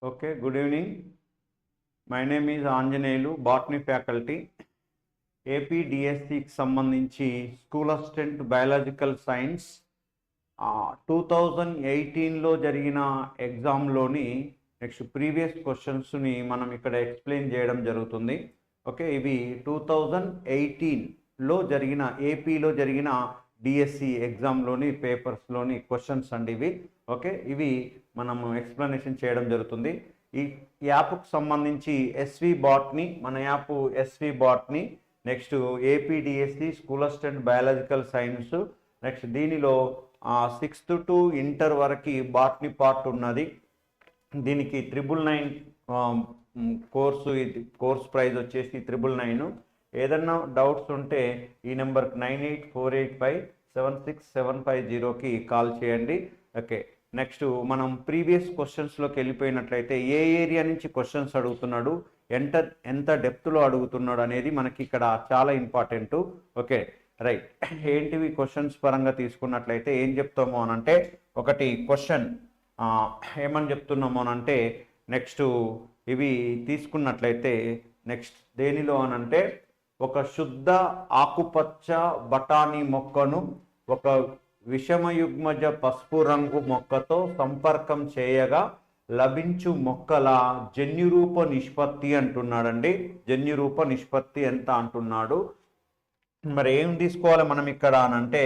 Okay, good evening. My name is Anjaneyulu, Botany faculty. APDSCకి సంబంధించి school assistant biological science 2018లో జరిగిన ఎగ్జామ్లోని next previous క్వశ్చన్స్ని మనం ఇక్కడ ఎక్స్ప్లెయిన్ చేయడం జరుగుతుంది. ఓకే, ఇవి 2018లో జరిగిన ఏపీలో జరిగిన డిఎస్సి ఎగ్జామ్లోని పేపర్స్లోని క్వశ్చన్స్ అండి ఇవి. ఓకే, ఇవి మనము ఎక్స్ప్లెనేషన్ చేయడం జరుగుతుంది. ఈ యాప్కు సంబంధించి ఎస్వి బాట్ని, మన app SV botany, next APDSC school assistant biological science, next దీనిలో 6th to ఇంటర్ వరకు బాట్ని పార్ట్ ఉన్నది. దీనికి 999 కోర్సు, ఇది కోర్స్ ప్రైజ్ వచ్చేసి 999. ఏదన్నా డౌట్స్ ఉంటే ఈ నెంబర్కి 9848576750కి కాల్ చేయండి. ఓకే, నెక్స్ట్ మనం ప్రీవియస్ క్వశ్చన్స్లోకి వెళ్ళిపోయినట్లయితే ఏ ఏరియా నుంచి క్వశ్చన్స్ అడుగుతున్నాడు, ఎంత డెప్త్లో అడుగుతున్నాడు అనేది మనకి ఇక్కడ చాలా ఇంపార్టెంట్. ఓకే రైట్, ఏంటివి క్వశ్చన్స్ పరంగా తీసుకున్నట్లయితే ఏం చెప్తాము అనంటే, ఒకటి క్వశ్చన్ ఏమని చెప్తున్నాము అనంటే, నెక్స్ట్ ఇవి తీసుకున్నట్లయితే నెక్స్ట్ దేనిలో అనంటే, ఒక శుద్ధ ఆకుపచ్చ బఠానీ మొక్కను ఒక విషమయుగ్మజ పసుపు రంగు మొక్కతో సంపర్కం చేయగా లభించు మొక్కల జన్యురూప నిష్పత్తి అంటున్నాడండి. జన్యురూప నిష్పత్తి ఎంత అంటున్నాడు. మరి ఏం తీసుకోవాలి మనం ఇక్కడ అనంటే,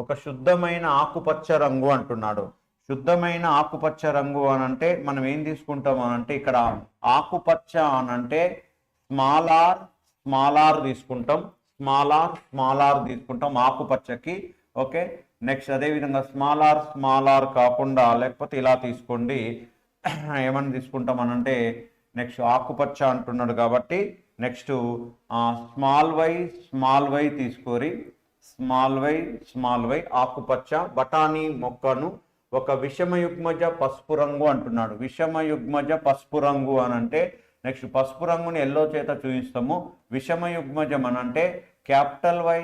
ఒక శుద్ధమైన ఆకుపచ్చ రంగు అంటున్నాడు. శుద్ధమైన ఆకుపచ్చ రంగు అనంటే మనం ఏం తీసుకుంటాం అనంటే, ఇక్కడ ఆకుపచ్చ అనంటే స్మాల్ ఆర్ తీసుకుంటాం, స్మాల్ ఆర్ తీసుకుంటాం ఆకుపచ్చకి. ఓకే, నెక్స్ట్ అదేవిధంగా స్మాల్ ఆర్ కాకుండా లేకపోతే ఇలా తీసుకోండి, ఏమని తీసుకుంటాం అనంటే నెక్స్ట్ ఆకుపచ్చ అంటున్నాడు కాబట్టి నెక్స్ట్ స్మాల్ వై తీసుకోరి, స్మాల్ వై ఆకుపచ్చ బఠానీ మొక్కను ఒక విషమయుగ్మజ పసుపు రంగు అంటున్నాడు. విషమయుగ్మజ పసుపు రంగు అనంటే నెక్స్ట్ పసుపు రంగుని ఎల్లో చేత చూపిస్తాము. విషమయుగ్మజం అనంటే క్యాపిటల్ వై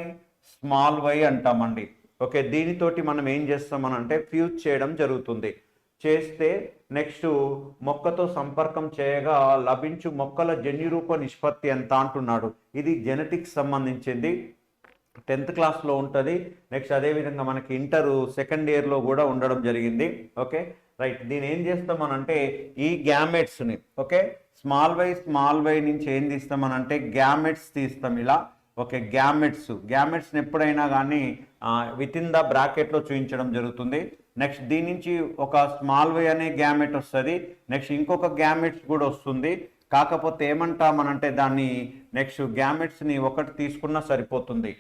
స్మాల్ వై అంటామండి. ఓకే, దీనితోటి మనం ఏం చేస్తామనంటే ఫ్యూజ్ చేయడం జరుగుతుంది. చేస్తే నెక్స్ట్ మొక్కతో సంపర్కం చేయగా లభించు మొక్కల జన్యురూప నిష్పత్తి ఎంత అంటున్నాడు. ఇది జెనెటిక్స్ సంబంధించింది, 10th క్లాస్లో ఉంటుంది. నెక్స్ట్ అదేవిధంగా మనకి ఇంటర్ సెకండ్ ఇయర్లో కూడా ఉండడం జరిగింది. ఓకే రైట్, దీని ఏం చేస్తామనంటే ఈ గ్యామెట్స్ని, ఓకే స్మాల్ వై నుంచి ఏం తీస్తామనంటే గ్యామెట్స్ తీస్తాం ఇలా. ఓకే, గ్యామెట్స్ని ఎప్పుడైనా కానీ విత్ ఇన్ ద బ్రాకెట్లో చూపించడం జరుగుతుంది. నెక్స్ట్ దీని నుంచి ఒక స్మాల్ వై అనే గ్యామెట్ వస్తుంది, నెక్స్ట్ ఇంకొక గ్యామెట్స్ కూడా వస్తుంది. కాకపోతే ఏమంటామనంటే దాన్ని నెక్స్ట్ గ్యామెట్స్ని ఒకటి తీసుకున్నా సరిపోతుంది.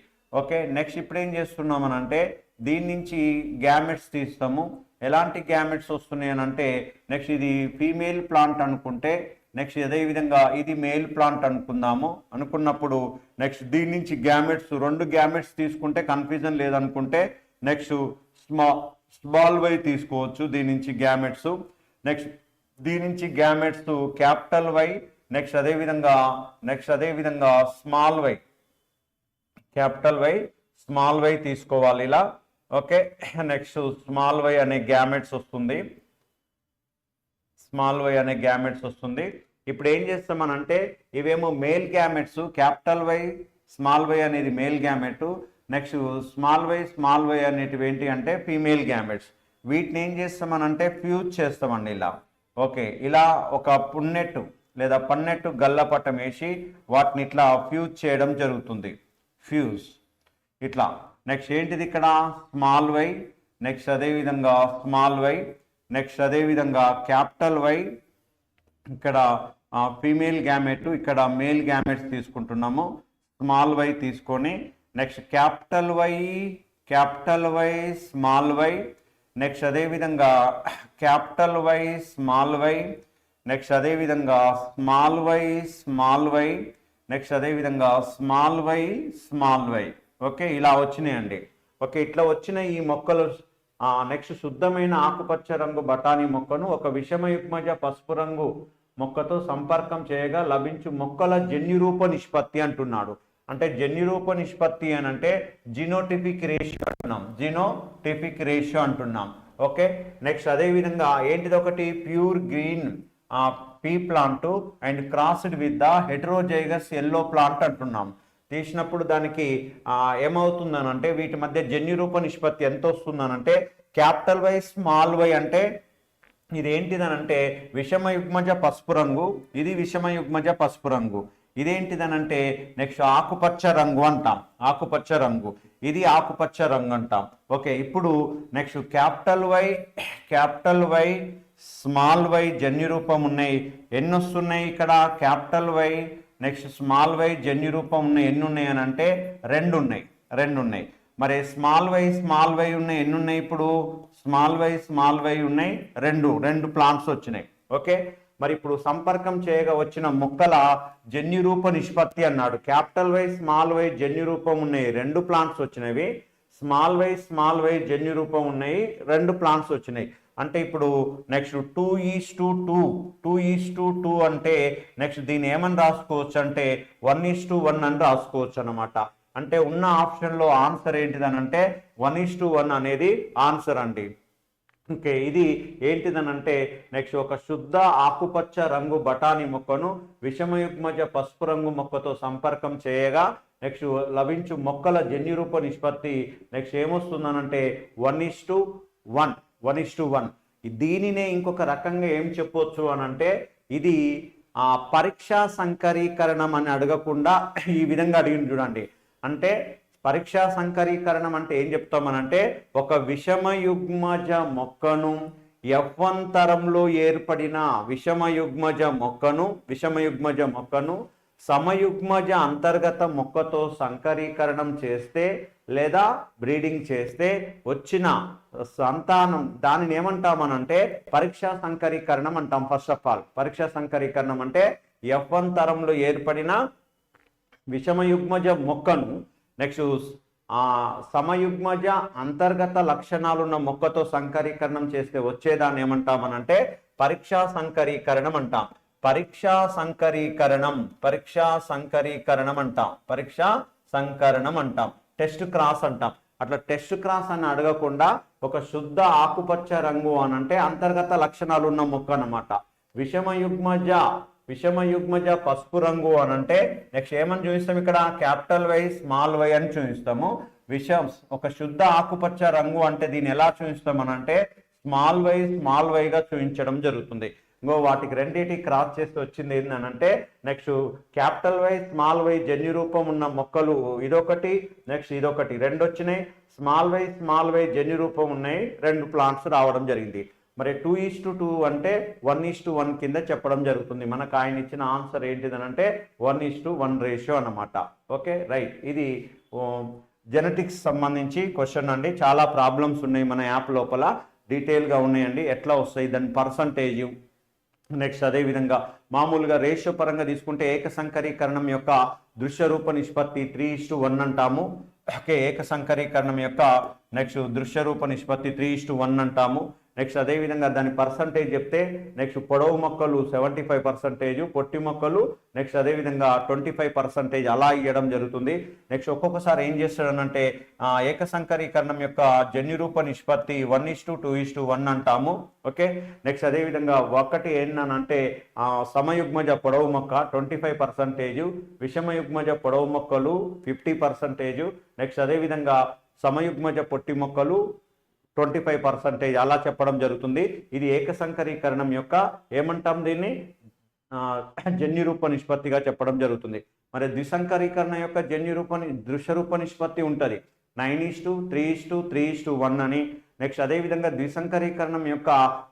ఓకే, నెక్స్ట్ ఇప్పుడు ఏం చేస్తున్నామనంటే దీని నుంచి గ్యామెట్స్ తీస్తాము. ఎలాంటి గ్యామెట్స్ వస్తున్నాయి అనంటే, నెక్స్ట్ ఇది ఫీమేల్ ప్లాంట్ అనుకుంటే, నెక్స్ట్ అదేవిధంగా ఇది మేల్ ప్లాంట్ అనుకున్నప్పుడు నెక్స్ట్ దీని నుంచి గ్యామెట్స్ 2 గ్యామెట్స్ తీసుకుంటే కన్ఫ్యూజన్ లేదనుకుంటే నెక్స్ట్ స్మాల్ వై తీసుకోవచ్చు. దీని నుంచి గ్యామెట్స్, నెక్స్ట్ దీని నుంచి గ్యామెట్స్ క్యాపిటల్ వై, నెక్స్ట్ అదేవిధంగా small Y, capital Y small Y తీసుకోవాలి ఇలా. ఓకే, నెక్స్ట్ స్మాల్ వై అనే గ్యామెట్స్ వస్తుంది, స్మాల్ వై అనే గ్యామెట్స్ వస్తుంది. ఇప్పుడు ఏం చేస్తామనంటే ఇవేమో male gametes, capital Y small Y అనేది male gamete, next small Y అనేటివి ఏంటి అంటే ఫీమేల్ గ్యామెట్స్. వీటిని ఏం చేస్తామనంటే ఫ్యూజ్ చేస్తామండి ఇలా. ఓకే, ఇలా ఒక పున్నెట్టు లేదా పన్నెట్టు గల్లపట్టం వేసి వాటిని ఇట్లా ఫ్యూజ్ చేయడం జరుగుతుంది. ఫ్యూజ్ ఇట్లా. నెక్స్ట్ ఏంటిది ఇక్కడ స్మాల్ వై, నెక్స్ట్ అదేవిధంగా స్మాల్ వై, నెక్స్ట్ అదేవిధంగా క్యాపిటల్ వై, ఇక్కడ ఫీమేల్ గ్యామెట్, ఇక్కడ మేల్ గ్యామెట్స్ తీసుకుంటున్నాము. స్మాల్ వై తీసుకొని next capital Y small Y, next అదేవిధంగా capital Y small Y, next అదేవిధంగా స్మాల్ వై, నెక్స్ట్ అదేవిధంగా స్మాల్ వై. ఓకే, ఇలా వచ్చినాయండి. ఓకే, ఇట్లా వచ్చిన ఈ మొక్కలు నెక్స్ట్ శుద్ధమైన ఆకుపచ్చ రంగు బఠానీ మొక్కను ఒక విషమయుగ్మజ పసుపు రంగు మొక్కతో సంపర్కం చేయగా లభించు మొక్కల జన్యురూప నిష్పత్తి అంటున్నాడు. అంటే జన్యురూప నిష్పత్తి అని అంటే జినోటిపిక్ రేషియో అంటున్నాం. ఓకే, నెక్స్ట్ అదేవిధంగా ఏంటిది ఒకటి pure green pea plant and crossed with the heterozygous yellow plant అంటున్నాం. తీసినప్పుడు దానికి ఏమవుతుందనంటే వీటి మధ్య జన్యురూప నిష్పత్తి ఎంత వస్తుందనంటే క్యాపిటల్ వై స్మాల్ వై అంటే ఇదేంటిదనంటే విషమ యుగ్మజ పసుపు రంగు, ఇది విషమ యుగ్మజ పసుపు రంగు. ఇదేంటిదనంటే నెక్స్ట్ ఆకుపచ్చ రంగు అంటాం, ఆకుపచ్చ రంగు. ఇది ఆకుపచ్చ రంగు అంటాం. ఓకే, ఇప్పుడు next capital Y small Y జన్యురూపం ఉన్నాయి. ఎన్ని వస్తున్నాయి ఇక్కడ? Capital Y next small Y జన్యురూపం ఉన్నాయి. ఎన్ని ఉన్నాయి అని అంటే రెండు ఉన్నాయి. మరి స్మాల్ వై ఉన్నాయి ఎన్ని ఉన్నాయి? ఇప్పుడు స్మాల్ వై ఉన్నాయి రెండు ప్లాంట్స్ వచ్చినాయి. ఓకే, మరి ఇప్పుడు సంపర్కం చేయగా వచ్చిన మొక్కల జన్యురూప నిష్పత్తి అన్నాడు. క్యాపిటల్ వై స్మాల్ వై జన్యురూపం ఉన్నాయి, రెండు ప్లాంట్స్ వచ్చినవి. స్మాల్ వై జన్యురూపం ఉన్నాయి, రెండు ప్లాంట్స్ వచ్చినాయి. అంటే ఇప్పుడు నెక్స్ట్ 2:2 అంటే నెక్స్ట్ దీన్ని ఏమని రాసుకోవచ్చు అంటే 1:1 అని రాసుకోవచ్చు అనమాట. అంటే ఉన్న ఆప్షన్లో ఆన్సర్ ఏంటిదనంటే 1:1 అనేది ఆన్సర్ అండి. ఓకే, ఇది ఏంటిదనంటే నెక్స్ట్ ఒక శుద్ధ ఆకుపచ్చ రంగు బఠానీ మొక్కను విషమయుగ్మజ పసుపు రంగు మొక్కతో సంపర్కం చేయగా నెక్స్ట్ లభించు మొక్కల జన్యురూప నిష్పత్తి నెక్స్ట్ ఏమొస్తుందనంటే 1:1. దీనినే ఇంకొక రకంగా ఏం చెప్పొచ్చు అనంటే ఇది పరీక్షా సంకరీకరణం అని అడగకుండా ఈ విధంగా అడిగింది చూడండి. అంటే పరీక్షా సంకరీకరణం అంటే ఏం చెప్తామనంటే ఒక విషమయుగ్మజ మొక్కను F1 తరంలో ఏర్పడిన విషమయుగ్మజ మొక్కను సమయుగ్మజ అంతర్గత మొక్కతో సంకరీకరణం చేస్తే లేదా బ్రీడింగ్ చేస్తే వచ్చిన సంతానం దానిని ఏమంటామనంటే పరీక్షా సంకరీకరణం అంటాం. ఫస్ట్ ఆఫ్ ఆల్ పరీక్షా సంకరీకరణం అంటే F1 తరంలో ఏర్పడిన విషమయుగ్మజ మొక్కను నెక్స్ట్ సమయుగ్మజ అంతర్గత లక్షణాలున్న మొక్కతో సంకరీకరణం చేస్తే వచ్చేదాన్ని ఏమంటామనంటే పరీక్షా సంకరీకరణం అంటాం. పరీక్షా సంకరణం అంటాం. టెస్ట్ క్రాస్ అంటాం. అట్లా టెస్ట్ క్రాస్ అని అడగకుండా ఒక శుద్ధ ఆకుపచ్చ రంగు అని అంటే అంతర్గత లక్షణాలు ఉన్న మొక్క అన్నమాట. విషమయుగ్మజ పసుపు రంగు అని అంటే నెక్స్ట్ ఏమని చూపిస్తాం? ఇక్కడ క్యాపిటల్ వై స్మాల్ వై అని చూపిస్తాము. ఒక శుద్ధ ఆకుపచ్చ రంగు అంటే దీన్ని ఎలా చూపిస్తాం అని అంటే స్మాల్ వైగా చూపించడం జరుగుతుంది. ఇంకో వాటికి రెండింటికి క్రాస్ చేస్తే వచ్చింది ఏంటంటే next capital Y small Y జన్యురూపం ఉన్న మొక్కలు ఇదొకటి నెక్స్ట్ ఇదొకటి రెండు వచ్చినాయి. స్మాల్ వై జన్యురూపం ఉన్నాయి, రెండు ప్లాంట్స్ రావడం జరిగింది. మరి 2:2 అంటే 1:1 కింద చెప్పడం జరుగుతుంది. మనకు ఆయన ఇచ్చిన ఆన్సర్ ఏంటిదనంటే 1:1 రేషియో అన్నమాట. Okay, right. ఇది జెనెటిక్స్ సంబంధించి క్వశ్చన్ అండి. చాలా ప్రాబ్లమ్స్ ఉన్నాయి మన యాప్ లోపల, డీటెయిల్గా ఉన్నాయండి. ఎట్లా వస్తాయి దాని పర్సంటేజ్ నెక్స్ట్ అదేవిధంగా మామూలుగా రేషియో పరంగా తీసుకుంటే ఏక సంకరీకరణం యొక్క దృశ్య రూప నిష్పత్తి 3:1 అంటాము. ఓకే, ఏక సంకరీకరణం యొక్క నెక్స్ట్ దృశ్య రూప నిష్పత్తి 3:1 అంటాము. నెక్స్ట్ అదేవిధంగా దాని పర్సంటేజ్ చెప్తే నెక్స్ట్ పొడవు మొక్కలు 75%, పొట్టి మొక్కలు నెక్స్ట్ అదేవిధంగా 25% అలా ఇవ్వడం జరుగుతుంది. నెక్స్ట్ ఒక్కొక్కసారి ఏం చేస్తాడనంటే ఏక సంకరీకరణం యొక్క జన్యురూప నిష్పత్తి 1:2:1 అంటాము. ఓకే, నెక్స్ట్ అదేవిధంగా ఒకటి ఏంటనంటే సమయుగ్మజ పొడవు మొక్క 25%, విషమయుగ్మజ పొడవు మొక్కలు 50%, నెక్స్ట్ అదేవిధంగా సమయుగ్మజ పొట్టి మొక్కలు 25% అలా చెప్పడం జరుగుతుంది. ఇది ఏక సంకరీకరణం యొక్క ఏమంటాం దీన్ని జన్యురూప నిష్పత్తిగా చెప్పడం జరుగుతుంది. మరి ద్విసంకరీకరణ యొక్క దృశ్యరూప నిష్పత్తి ఉంటుంది 9:3:3:1 అని. నెక్స్ట్ అదేవిధంగా ద్విసంకరీకరణం యొక్క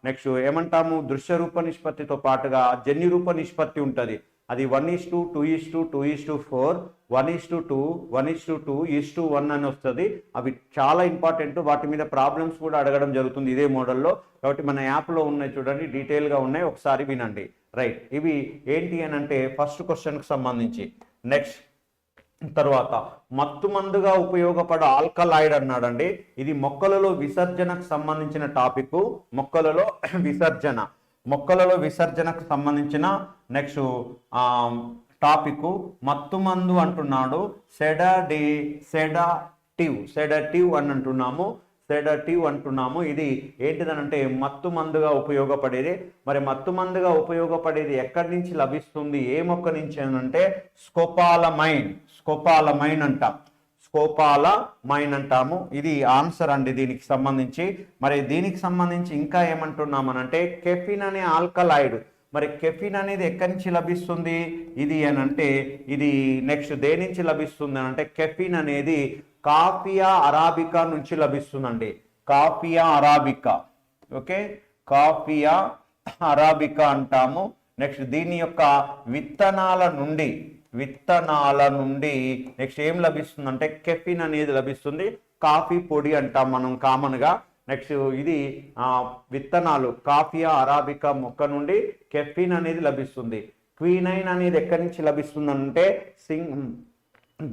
నెక్స్ట్ ఏమంటాము దృశ్యరూప నిష్పత్తితో పాటుగా జన్యురూప నిష్పత్తి ఉంటుంది. అది 1:2:2:4 1:2 1:2:1 అని వస్తుంది. అవి చాలా ఇంపార్టెంట్, వాటి మీద ప్రాబ్లమ్స్ కూడా అడగడం జరుగుతుంది ఇదే మోడల్లో. కాబట్టి మన యాప్లో ఉన్నాయి చూడండి, డీటెయిల్గా ఉన్నాయి, ఒకసారి వినండి. రైట్, ఇవి ఏంటి అని అంటే ఫస్ట్ క్వశ్చన్కి సంబంధించి. నెక్స్ట్ తర్వాత మత్తుమందుగా ఉపయోగపడే ఆల్కలాయిడ్ అన్నాడండి. ఇది మొక్కలలో విసర్జనకు సంబంధించిన టాపిక్. మొక్కలలో విసర్జనకు సంబంధించిన నెక్స్ట్ టాపిక్ మత్తుమందు అంటున్నాడు. సెడాటివ్ అని అంటున్నాము. సెడటివ్ అంటున్నాము. ఇది ఏంటిదనంటే మత్తు మందుగా ఉపయోగపడేది. మరి మత్తు మందుగా ఉపయోగపడేది ఎక్కడి నుంచి లభిస్తుంది, ఏ మొక్క నుంచి అంటే స్కోపాలమైన్ అంటాం. స్కోపాలమైన్ అంటాము. ఇది ఆన్సర్ అండి దీనికి సంబంధించి. మరి దీనికి సంబంధించి ఇంకా ఏమంటున్నామనంటే కెఫిన్ అనే ఆల్కలాయిడ్. మరి కెఫిన్ అనేది ఎక్కడి నుంచి లభిస్తుంది ఇది అనంటే ఇది నెక్స్ట్ దేని నుంచి లభిస్తుంది అంటే కెఫిన్ అనేది కాఫియా అరాబికా నుంచి లభిస్తుందండి. Coffea arabica. Okay, coffea arabica అంటాము. నెక్స్ట్ దీని యొక్క విత్తనాల నుండి నెక్స్ట్ ఏం లభిస్తుంది అంటే కెఫిన్ అనేది లభిస్తుంది. కాఫీ పొడి అంటాం మనం కామన్గా. నెక్స్ట్ ఇది విత్తనాలు కాఫియా అరాబికా మొక్క నుండి కెఫిన్ అనేది లభిస్తుంది. క్వినైన్ అనేది ఎక్కడి నుంచి లభిస్తుంది అంటే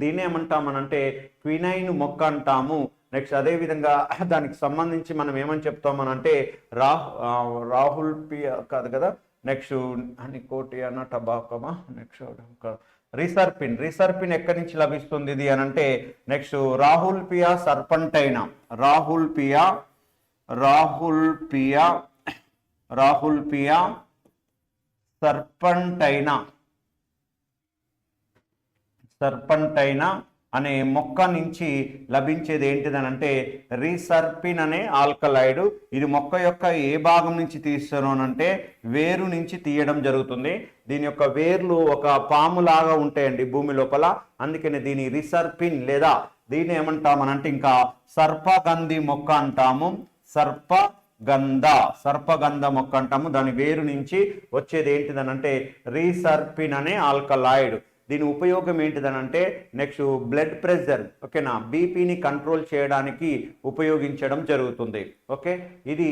దీన్ని ఏమంటామనంటే క్వినైన్ మొక్క అంటాము. నెక్స్ట్ అదేవిధంగా దానికి సంబంధించి మనం ఏమని చెప్తామనంటే రాహుల్ పియా కాదు కదా, నెక్స్ట్ నికోటియానా టబాకమా, నెక్స్ట్ రిసర్పిన్ ఎక్కడి నుంచి లభిస్తుంది ఇది అనంటే నెక్స్ట్ రాహుల్ పియా సర్పంటైనా. రాహుల్ పియా సర్పంటైనా అనే మొక్క నుంచి లభించేది ఏంటిదనంటే రిసర్పిన్ అనే ఆల్కలాయిడ్. ఇది మొక్క యొక్క ఏ భాగం నుంచి తీస్తాను అంటే వేరు నుంచి తీయడం జరుగుతుంది. దీని యొక్క వేర్లు ఒక పాములాగా ఉంటాయండి భూమి లోపల. అందుకని దీని రిసర్పిన్ లేదా దీన్ని ఏమంటామనంటే ఇంకా సర్పగంధి మొక్క అంటాము. సర్పగంధ మొక్క అంటాము. దాని వేరు నుంచి వచ్చేది ఏంటిదనంటే రిసర్పిన్ అనే ఆల్కలాయిడ్. దీని ఉపయోగం ఏంటిదనంటే నెక్స్ట్ బ్లడ్ ప్రెషర్, ఓకేనా, బీపీని కంట్రోల్ చేయడానికి ఉపయోగించడం జరుగుతుంది. ఓకే, ఇది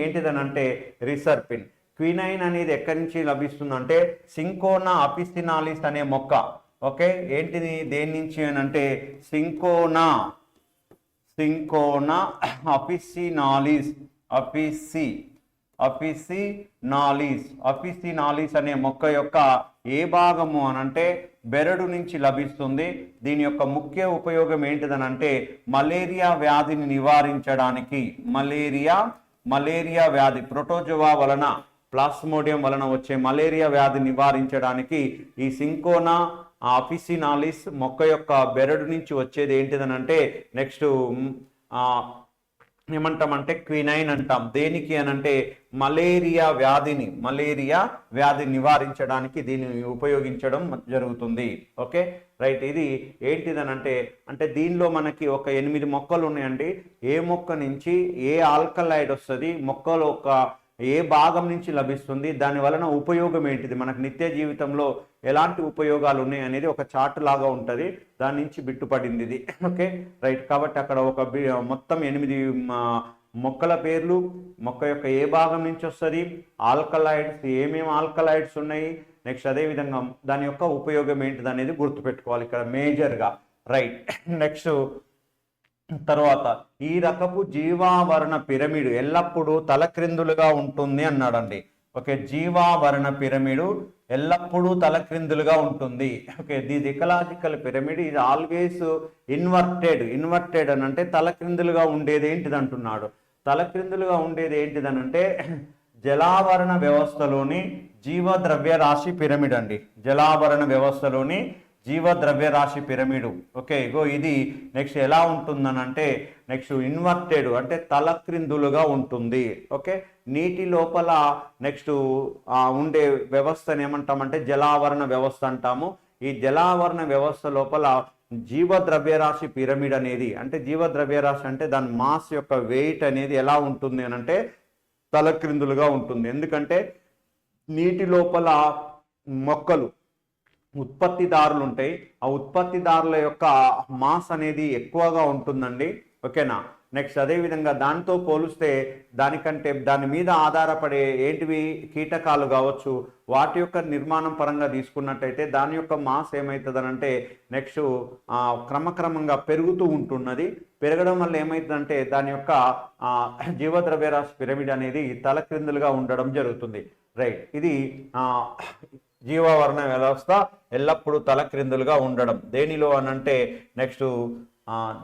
ఏంటిదనంటే రిసర్పిన్. క్వినైన్ అనేది ఎక్కడి నుంచి లభిస్తుందంటే సింకోనా అపిసినాలిస్ అనే మొక్క. ఓకే, ఏంటిది దేని నుంచి అంటే సింకోనా అపిసినాలిస్ అనే మొక్క యొక్క ఏ భాగము అనంటే బెరడు నుంచి లభిస్తుంది. దీని యొక్క ముఖ్య ఉపయోగం ఏంటిదనంటే మలేరియా వ్యాధిని నివారించడానికి, మలేరియా వ్యాధి ప్రోటోజోవా వలన ప్లాస్మోడియం వలన వచ్చే మలేరియా వ్యాధి నివారించడానికి ఈ సింకోనా అపిసినాలిస్ మొక్క యొక్క బెరడు నుంచి వచ్చేది ఏంటిదనంటే నెక్స్ట్ ఏమంటామంటే క్వినైన్ అంటాం. దేనికి అనంటే మలేరియా వ్యాధి నివారించడానికి దీనిని ఉపయోగించడం జరుగుతుంది. Okay right. ఇది ఏంటిదనంటే అంటే దీనిలో మనకి ఒక 8 మొక్కలు ఉన్నాయండి. ఏ మొక్క నుంచి ఏ ఆల్కలైడ్ వస్తుంది, మొక్కలో ఒక ఏ భాగం నుంచి లభిస్తుంది, దాని వలన ఉపయోగం ఏంటిది, మనకు నిత్య జీవితంలో ఎలాంటి ఉపయోగాలు ఉన్నాయి అనేది ఒక చార్ట్ లాగా ఉంటుంది. దాని నుంచి బిట్టుపడింది ఇది. Okay right. కాబట్టి అక్కడ ఒక మొత్తం 8 మొక్కల పేర్లు, మొక్క యొక్క ఏ భాగం నుంచి వస్తుంది, ఆల్కలైడ్స్ ఏమేమి ఆల్కలైడ్స్ ఉన్నాయి, నెక్స్ట్ అదేవిధంగా దాని యొక్క ఉపయోగం ఏంటిది అనేది గుర్తుపెట్టుకోవాలి ఇక్కడ మేజర్గా. రైట్. నెక్స్ట్ తర్వాత ఈ రకపు జీవావరణ పిరమిడ్ ఎల్లప్పుడూ తలక్రిందులుగా ఉంటుంది అన్నాడండి. ఓకే, జీవావరణ పిరమిడ్ ఎల్లప్పుడూ తలక్రిందులుగా ఉంటుంది. ఓకే, ది ఎకలాజికల్ పిరమిడ్ ఇది ఆల్వేస్ ఇన్వర్టెడ్ అని అంటే తలక్రిందులుగా ఉండేది ఏంటిది అంటున్నాడు. తలక్రిందులుగా ఉండేది ఏంటిదనంటే జలావరణ వ్యవస్థలోని జీవద్రవ్యరాశి పిరమిడ్ అండి. జలావరణ వ్యవస్థలోని జీవద్రవ్యరాశి పిరమిడ్. ఓకే, ఇగో ఇది నెక్స్ట్ ఎలా ఉంటుందనంటే నెక్స్ట్ ఇన్వర్టెడ్ అంటే తలక్రిందులుగా ఉంటుంది. ఓకే, నీటి లోపల నెక్స్ట్ ఉండే వ్యవస్థను ఏమంటామంటే జలావరణ వ్యవస్థ అంటాము. ఈ జలావరణ వ్యవస్థ లోపల జీవద్రవ్యరాశి పిరమిడ్ అనేది అంటే జీవద్రవ్యరాశి అంటే దాని మాస్ యొక్క వెయిట్ అనేది ఎలా ఉంటుంది అని అంటే తలక్రిందులుగా ఉంటుంది. ఎందుకంటే నీటి లోపల మొక్కలు ఉత్పత్తిదారులు ఉంటాయి. ఆ ఉత్పత్తిదారుల యొక్క మాస్ అనేది ఎక్కువగా ఉంటుందండి. ఓకేనా. నెక్స్ట్ అదేవిధంగా దానితో పోలిస్తే దానికంటే దాని మీద ఆధారపడే ఏంటివి కీటకాలు కావచ్చు, వాటి యొక్క నిర్మాణం పరంగా తీసుకున్నట్టయితే దాని యొక్క మాస్ ఏమవుతుందనంటే నెక్స్ట్ క్రమక్రమంగా పెరుగుతూ ఉంటున్నది. పెరగడం వల్ల ఏమవుతుందంటే దాని యొక్క జీవద్రవ్యరాశి పిరమిడ్ అనేది తలక్రిందులుగా ఉండడం జరుగుతుంది. రైట్. ఇది జీవావరణ వ్యవస్థ ఎల్లప్పుడూ తలక్రిందులుగా ఉండడం దేనిలో అనంటే నెక్స్ట్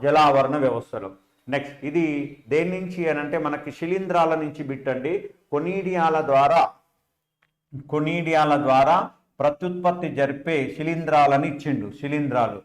జలావరణ వ్యవస్థలో. నెక్స్ట్ ఇది దేని నుంచి అని అంటే మనకి శిలీంధ్రాల నుంచి బిట్టండి. కొనీడియాల ద్వారా ప్రత్యుత్పత్తి జరిపే శిలీంధ్రాలని ఇచ్చిండు. శిలీంధ్రాలు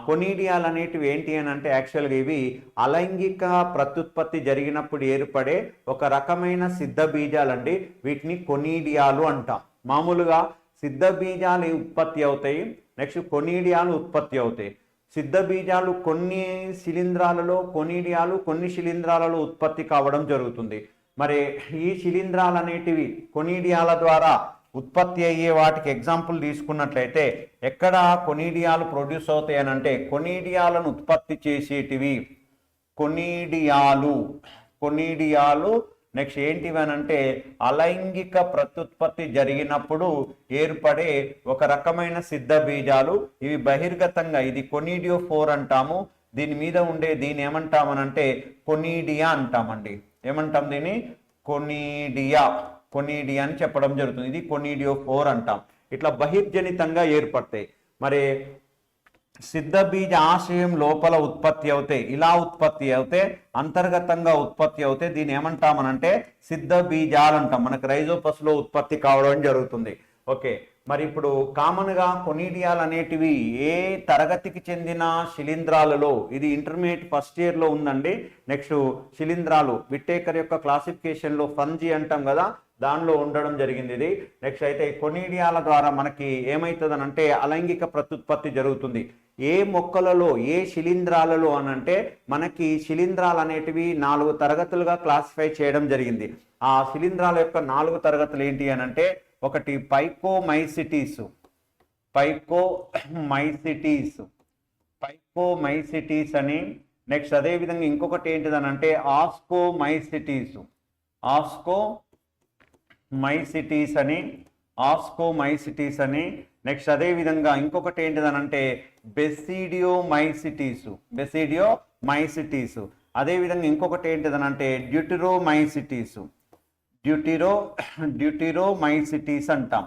కొనీడియాలు అనేటివి ఏంటి అని అంటే యాక్చువల్గా ఇవి అలైంగిక ప్రత్యుత్పత్తి జరిగినప్పుడు ఏర్పడే ఒక రకమైన సిద్ధ బీజాలండి. వీటిని కొనీడియాలు అంటాం. మామూలుగా సిద్ధ బీజాలు ఉత్పత్తి అవుతాయి, నెక్స్ట్ కొనీడియాలు ఉత్పత్తి అవుతాయి. సిద్ధ బీజాలు కొన్ని శిలీంధ్రాలలో, కొనీడియాలు కొన్ని శిలీంధ్రాలలో ఉత్పత్తి కావడం జరుగుతుంది. మరి ఈ శిలీంధ్రాలు అనేటివి కొనీడియాల ద్వారా ఉత్పత్తి అయ్యే వాటికి ఎగ్జాంపుల్ తీసుకున్నట్లయితే ఎక్కడ కొనీడియాలు ప్రొడ్యూస్ అవుతాయి అని అంటే కొనీడియాలను ఉత్పత్తి చేసేటివి కొనీడియాలు నెక్స్ట్ ఏంటివి అని అంటే అలైంగిక ప్రత్యుత్పత్తి జరిగినప్పుడు ఏర్పడే ఒక రకమైన సిద్ధ బీజాలు. ఇవి బహిర్గతంగా ఇది కొనీడియోఫోర్ అంటాము. దీని మీద ఉండే దీని ఏమంటామనంటే కొనీడియా అంటామండి. ఏమంటాం దీన్ని? కొనీడియా అని చెప్పడం జరుగుతుంది. ఇది కొనీడియోఫోర్ అంటాం. ఇట్లా బహిర్జనితంగా ఏర్పడతాయి. మరి సిద్ధ బీజ ఆశయం లోపల ఉత్పత్తి అవుతాయి. ఇలా ఉత్పత్తి అవుతే అంతర్గతంగా ఉత్పత్తి అవుతే దీన్ని ఏమంటామనంటే సిద్ధ బీజాలు అంటాం. మనకు రైజోపస్లో ఉత్పత్తి కావడం జరుగుతుంది. ఓకే, మరి ఇప్పుడు కామన్గా కొనీడియాలు అనేటివి ఏ తరగతికి చెందిన శిలీంధ్రాలలో, ఇది ఇంటర్మీడియట్ ఫస్ట్ ఇయర్లో ఉందండి. నెక్స్ట్ శిలీంధ్రాలు విట్టేకర్ యొక్క క్లాసిఫికేషన్లో ఫంజీ అంటాం కదా, దానిలో ఉండడం జరిగింది ఇది. నెక్స్ట్ అయితే కొనీడియాల ద్వారా మనకి ఏమవుతుంది అంటే అలైంగిక ప్రత్యుత్పత్తి జరుగుతుంది. ఏ మొక్కలలో ఏ శిలీంధ్రాలలో అనంటే మనకి శిలీంధ్రాలు అనేటివి 4 తరగతులుగా క్లాసిఫై చేయడం జరిగింది. ఆ శిలీంధ్రాల యొక్క 4 తరగతులు ఏంటి అనంటే ఒకటి పైకోమైసిటీస్ అని, నెక్స్ట్ అదేవిధంగా ఇంకొకటి ఏంటిదనంటే ఆస్కోమైసిటీస్ అని, నెక్స్ట్ అదేవిధంగా ఇంకొకటి ఏంటిదనంటే బెసిడియోమైసిటీస్, అదేవిధంగా ఇంకొకటి ఏంటిదనంటే డ్యూటిరోమైసిటీస్ అంటాం.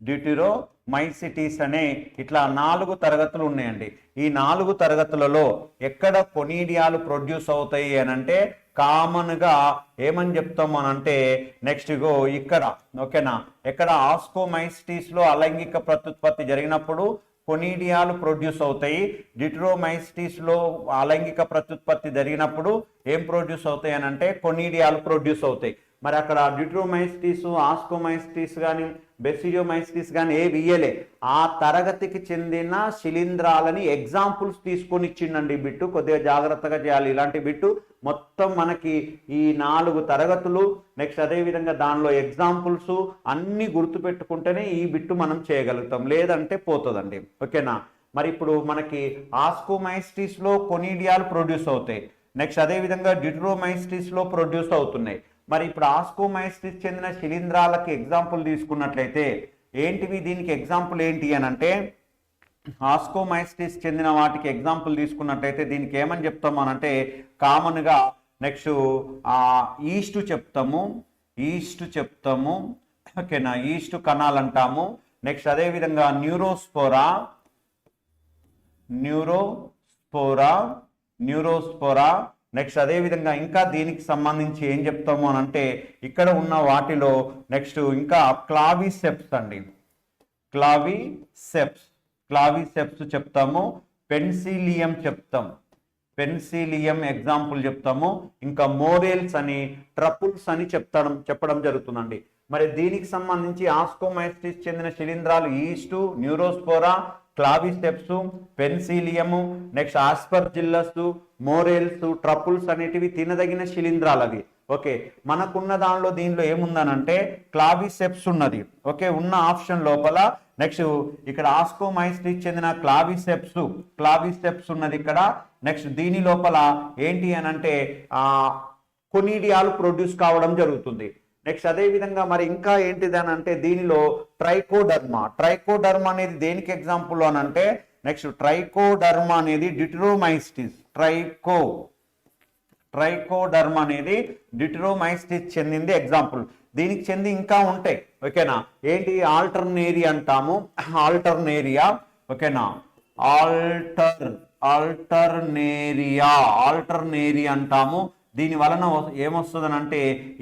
డ్యూటిరోమైసిటీస్ అనే ఇట్లా 4 తరగతులు ఉన్నాయండి. ఈ 4 తరగతులలో ఎక్కడ కొనీడియాలు ప్రొడ్యూస్ అవుతాయి అని అంటే కామన్గా ఏమని చెప్తాం అనంటే నెక్స్ట్ గో ఇక్కడ ఓకేనా, ఎక్కడ ఆస్కోమైసిటీస్లో అలైంగిక ప్రత్యుత్పత్తి జరిగినప్పుడు కొనీడియాలు ప్రొడ్యూస్ అవుతాయి. డ్యూటిరోమైసిటీస్లో అలైంగిక ప్రత్యుత్పత్తి జరిగినప్పుడు ఏం ప్రొడ్యూస్ అవుతాయి అని అంటే కొనీడియాలు ప్రొడ్యూస్ అవుతాయి. మరి అక్కడ డ్యూటిరోమైసిటీస్, ఆస్కోమైసిటీస్ కానీ బెసిడియోమైసిటీస్ కానీ ఏవి ఇయ్యలే. ఆ తరగతికి చెందిన శిలీంధ్రాలని ఎగ్జాంపుల్స్ తీసుకొని ఇచ్చిండండి బిట్టు. కొద్దిగా జాగ్రత్తగా చేయాలి ఇలాంటి బిట్టు. మొత్తం మనకి ఈ 4 తరగతులు నెక్స్ట్ అదేవిధంగా దానిలో ఎగ్జాంపుల్స్ అన్నీ గుర్తుపెట్టుకుంటేనే ఈ బిట్టు మనం చేయగలుగుతాం, లేదంటే పోతుందండి. ఓకేనా, మరి ఇప్పుడు మనకి ఆస్కోమైసిటీస్లో కొనీడియాలు ప్రొడ్యూస్ అవుతాయి, నెక్స్ట్ అదేవిధంగా డ్యూటిరోమైసిటీస్లో ప్రొడ్యూస్ అవుతున్నాయి. మరి ఇప్పుడు ఆస్కోమైసిటీస్ చెందిన శిలీంధ్రాలకి ఎగ్జాంపుల్ తీసుకున్నట్లయితే ఏంటివి, దీనికి ఎగ్జాంపుల్ ఏంటి అని అంటే ఆస్కోమైసిటీస్ చెందిన వాటికి ఎగ్జాంపుల్ తీసుకున్నట్లయితే దీనికి ఏమని చెప్తాము అనంటే కామన్గా నెక్స్ట్ ఈస్ట్ చెప్తాము. ఓకేనా, ఈస్ట్ కణాలు అంటాము. నెక్స్ట్ అదేవిధంగా న్యూరోస్పోరా, నెక్స్ట్ అదేవిధంగా ఇంకా దీనికి సంబంధించి ఏం చెప్తాము అని అంటే ఇక్కడ ఉన్న వాటిలో నెక్స్ట్ ఇంకా క్లావిసెప్స్ అండి, క్లావిసెప్స్ చెప్తాము. పెన్సిలియం ఎగ్జాంపుల్ చెప్తాము. ఇంకా మోరేల్స్ అని, ట్రపుల్స్ అని చెప్పడం జరుగుతుందండి. మరి దీనికి సంబంధించి ఆస్కోమైసిటీస్ చెందిన శిలీంధ్రాలు ఈస్ట్, న్యూరోస్పోరా, క్లావిసెప్స్, పెన్సిలియము, నెక్స్ట్ ఆస్పర్జిల్లస్, మోరేల్స్, ట్రపుల్స్ అనేటివి తినదగిన శిలీంధ్రాలు అవి. ఓకే, మనకున్న దీనిలో ఏముందనంటే క్లావిసెప్స్ ఉన్నది. ఓకే, ఉన్న ఆప్షన్ లోపల నెక్స్ట్ ఇక్కడ ఆస్కోమైసిటీస్ చెందిన క్లావిసెప్స్ ఉన్నది ఇక్కడ. నెక్స్ట్ దీని లోపల ఏంటి అనంటే కొనీడియాలు ప్రొడ్యూస్ కావడం జరుగుతుంది. నెక్స్ట్ అదేవిధంగా మరి ఇంకా ఏంటిది అని అంటే దీనిలో ట్రైకోడర్మా అనేది దేనికి ఎగ్జాంపుల్ అని అంటే నెక్స్ట్ ట్రైకోడర్మా అనేది డ్యూటిరోమైసిటీస్, ట్రైకోడర్మా అనేది డ్యూటిరోమైసిటీస్ చెందింది ఎగ్జాంపుల్. దీనికి చెంది ఇంకా ఉంటాయి. ఓకేనా, ఏంటి ఆల్టర్నేరియా అంటాము, ఓకేనా, ఆల్టర్నేరియా ఆల్టర్నేరియా అంటాము. దీని వలన ఏమొస్తుందని అంటే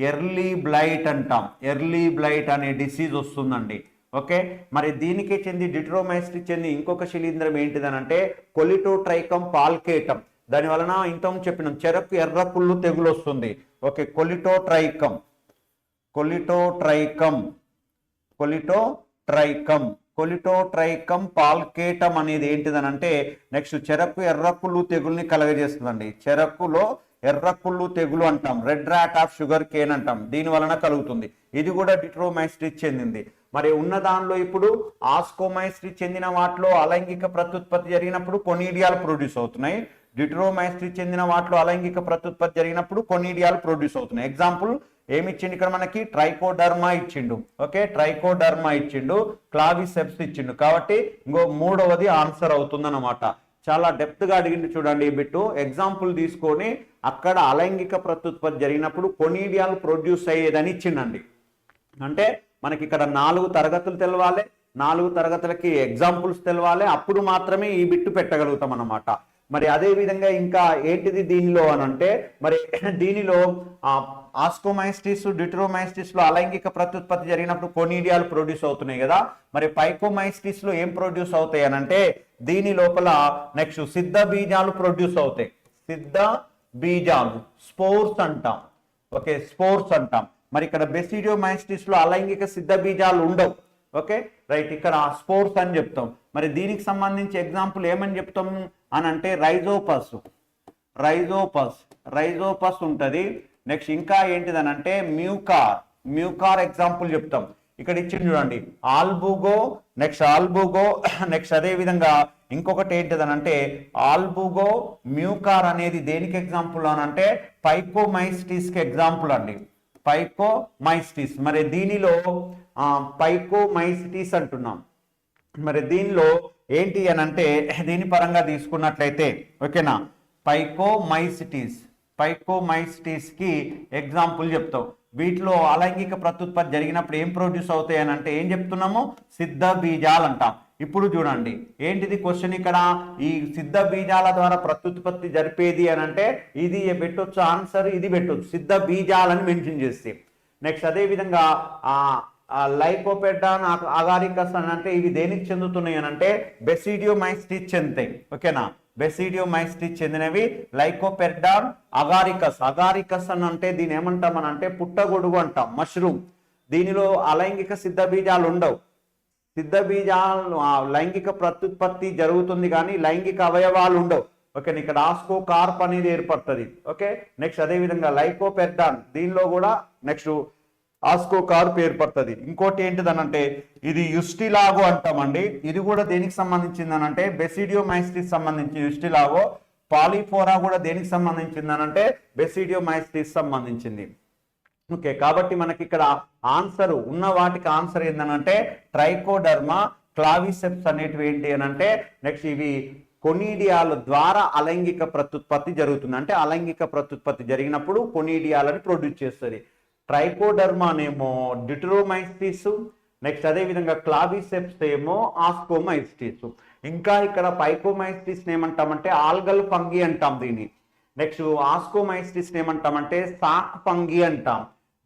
ఎర్లీ బ్లైట్ అంటాం. ఎర్లీ బ్లైట్ అనే డిసీజ్ వస్తుందండి. ఓకే, మరి దీనికే చెంది డిట్రోమైసిటీ చెంది ఇంకొక శిలీంధ్రం ఏంటిదనంటే కొలిటోట్రైకం పాల్కేటం. దాని వలన ఇంత చెప్పినాం చెరకు ఎర్ర కుళ్ళు తెగులు వస్తుంది. ఓకే, కొలిటోట్రైకం కొలిటోట్రైకం కొలిటోట్రైకం కొలిటోట్రైకం పాల్కేటం అనేది ఏంటిదనంటే నెక్స్ట్ చెరకు ఎర్రకుళ్ళు తెగుల్ని కలగజేస్తుందండి. చెరకులో ఎర్రకుళ్ళు తెగులు అంటాం, red rat of sugar cane అంటాం. దీని వలన కలుగుతుంది. ఇది కూడా డిట్రోమైసిటీ చెందింది. మరి ఉన్న దానిలో ఇప్పుడు ఆస్కోమైసిటీ చెందిన వాటిలో అలైంగిక ప్రత్యుత్పత్తి జరిగినప్పుడు కొనీడియాలు ప్రొడ్యూస్ అవుతున్నాయి. డిట్రోమైసిటీ చెందిన వాటిలో అలైంగిక ప్రత్యుత్పత్తి జరిగినప్పుడు కొనీడియాలు ప్రొడ్యూస్ అవుతున్నాయి. ఎగ్జాంపుల్ ఏమి ఇచ్చిండు ఇక్కడ మనకి? ట్రైకోడర్మా ఇచ్చిండు. ఓకే, ట్రైకోడర్మా ఇచ్చిండు, క్లావిసెప్స్ ఇచ్చిండు. కాబట్టి ఇంకో మూడవది ఆన్సర్ అవుతుందన్నమాట. చాలా డెప్త్ గా అడిగింది చూడండి ఈ బిట్టు. ఎగ్జాంపుల్ తీసుకొని అక్కడ అలైంగిక ప్రత్యుత్పత్తి జరిగినప్పుడు కొనీడియాలు ప్రొడ్యూస్ అయ్యేదని ఇచ్చిండండి. అంటే మనకి ఇక్కడ 4 తరగతులు తెలవాలి, 4 తరగతులకి ఎగ్జాంపుల్స్ తెలవాలి, అప్పుడు మాత్రమే ఈ బిట్టు పెట్టగలుగుతాం అన్నమాట. మరి అదే విధంగా ఇంకా ఏంటిది దీనిలో అని అంటే మరి దీనిలో ఆస్కోమైసిటిస్ డిట్రోమైసిటిస్ లో అలైంగిక ప్రత్యుత్పత్తి జరిగినప్పుడు కొనీడియాలు ప్రొడ్యూస్ అవుతున్నాయి కదా. మరి పైకోమైసిటిస్ లో ఏం ప్రొడ్యూస్ అవుతాయి అని అంటే దీని లోపల నెక్స్ట్ సిద్ధ బీజాలు ప్రొడ్యూస్ అవుతాయి. సిద్ధ బీజాలు స్పోర్స్ అంటాం. ఓకే, స్పోర్స్ అంటాం. మరి ఇక్కడ బెసిడియోమైసిటిస్ లో అలైంగిక సిద్ధ బీజాలు ఉండవు. ఓకే రైట్, ఇక్కడ స్పోర్స్ అని చెప్తాం. మరి దీనికి సంబంధించి ఎగ్జాంపుల్ ఏమని చెప్తాం అని అంటే రైజోపస్ రైజోపస్ ఉంటుంది. నెక్స్ట్ ఇంకా ఏంటిదని అంటే మ్యూకార్ ఎగ్జాంపుల్ చెప్తాం. ఇక్కడ ఇచ్చింది చూడండి ఆల్బుగో, నెక్స్ట్ అదే విధంగా ఇంకొకటి ఏంటిదని అంటే ఆల్బుగో మ్యూకార్ అనేది దేనికి ఎగ్జాంపుల్ అని అంటే పైకోమైసిటిస్ కి ఎగ్జాంపుల్ అండి. పైకోమైసిటిస్. మరి దీనిలో పైకోమైసిటిస్ అంటున్నాం. మరి దీనిలో ఏంటి అని అంటే దీని పరంగా తీసుకున్నట్లయితే ఓకేనా, పైకోమైసిటిస్ కి ఎగ్జాంపుల్ చెప్తాం. వీటిలో అలైంగిక ప్రత్యుత్పత్తి జరిగినప్పుడు ఏం ప్రొడ్యూస్ అవుతాయి అని అంటే ఏం చెప్తున్నాము? సిద్ధ బీజాలు అంటాం. ఇప్పుడు చూడండి ఏంటిది క్వశ్చన్ ఇక్కడ, ఈ సిద్ధ బీజాల ద్వారా ప్రత్యుత్పత్తి జరిపేది అని అంటే ఇది పెట్టొచ్చు ఆన్సర్, ఇది పెట్టొచ్చు సిద్ధ బీజాలని మెన్షన్ చేస్తే. నెక్స్ట్ అదే విధంగా లైకోపెడాన్ అగారికస్ అని అంటే ఇవి దేనికి చెందుతున్నాయి అని అంటే బెసిడియోమైసిటిస్ చెందుతాయి. ఓకేనా, బెసిడియోమైసిటిస్ చెందినవి లైకోపెడాన్ అగారికస్ అని అంటే దీని ఏమంటాం అని అంటే పుట్టగొడుగు అంటాం, మష్రూమ్. దీనిలో అలైంగిక సిద్ధ బీజాలు ఉండవు. సిద్ధ బీజాలు లైంగిక ప్రత్యుత్పత్తి జరుగుతుంది కానీ లైంగిక అవయవాలు ఉండవు. ఓకే, ఇక్కడ ఆస్కో కార్ప్ అనేది ఏర్పడుతుంది. ఓకే, నెక్స్ట్ అదే విధంగా లైకోపెడాన్ దీనిలో కూడా నెక్స్ట్ ఆస్కో కార్ప్ ఏర్పడుతుంది. ఇంకోటి ఏంటిదనంటే ఇది యుస్టిలాగో అంటామండి. ఇది కూడా దేనికి సంబంధించిందనంటే బెసిడియోమైసిటిస్ సంబంధించి యుస్టిలాగో. పాలిఫోరా కూడా దేనికి సంబంధించిందనంటే బెసిడియోమైసిటిస్ సంబంధించింది. ఓకే, కాబట్టి మనకి ఇక్కడ ఆన్సర్ ఉన్న వాటికి ఆన్సర్ ఏంటంటే ట్రైకోడర్మా, క్లావిసెప్స్ అనేటివి ఏంటి అని అంటే నెక్స్ట్ ఇవి కొనీడియాల ద్వారా అలైంగిక ప్రత్యుత్పత్తి జరుగుతుంది. అంటే అలైంగిక ప్రత్యుత్పత్తి జరిగినప్పుడు కొనీడియాలని ప్రొడ్యూస్ చేస్తుంది. ట్రైకోడర్మా ఏమో డిట్రోమైసిటిస్, నెక్స్ట్ అదే విధంగా క్లావిసెప్స్ ఏమో ఆస్కోమైసిటిస్. ఇంకా ఇక్కడ పైకోమైసిటిస్ ఏమంటామంటే ఆల్గల్ ఫంగి అంటాం దీన్ని. నెక్స్ట్ ఆస్కోమైసిటిస్ ఏమంటామంటే సాక్ ఫంగి అంటాం.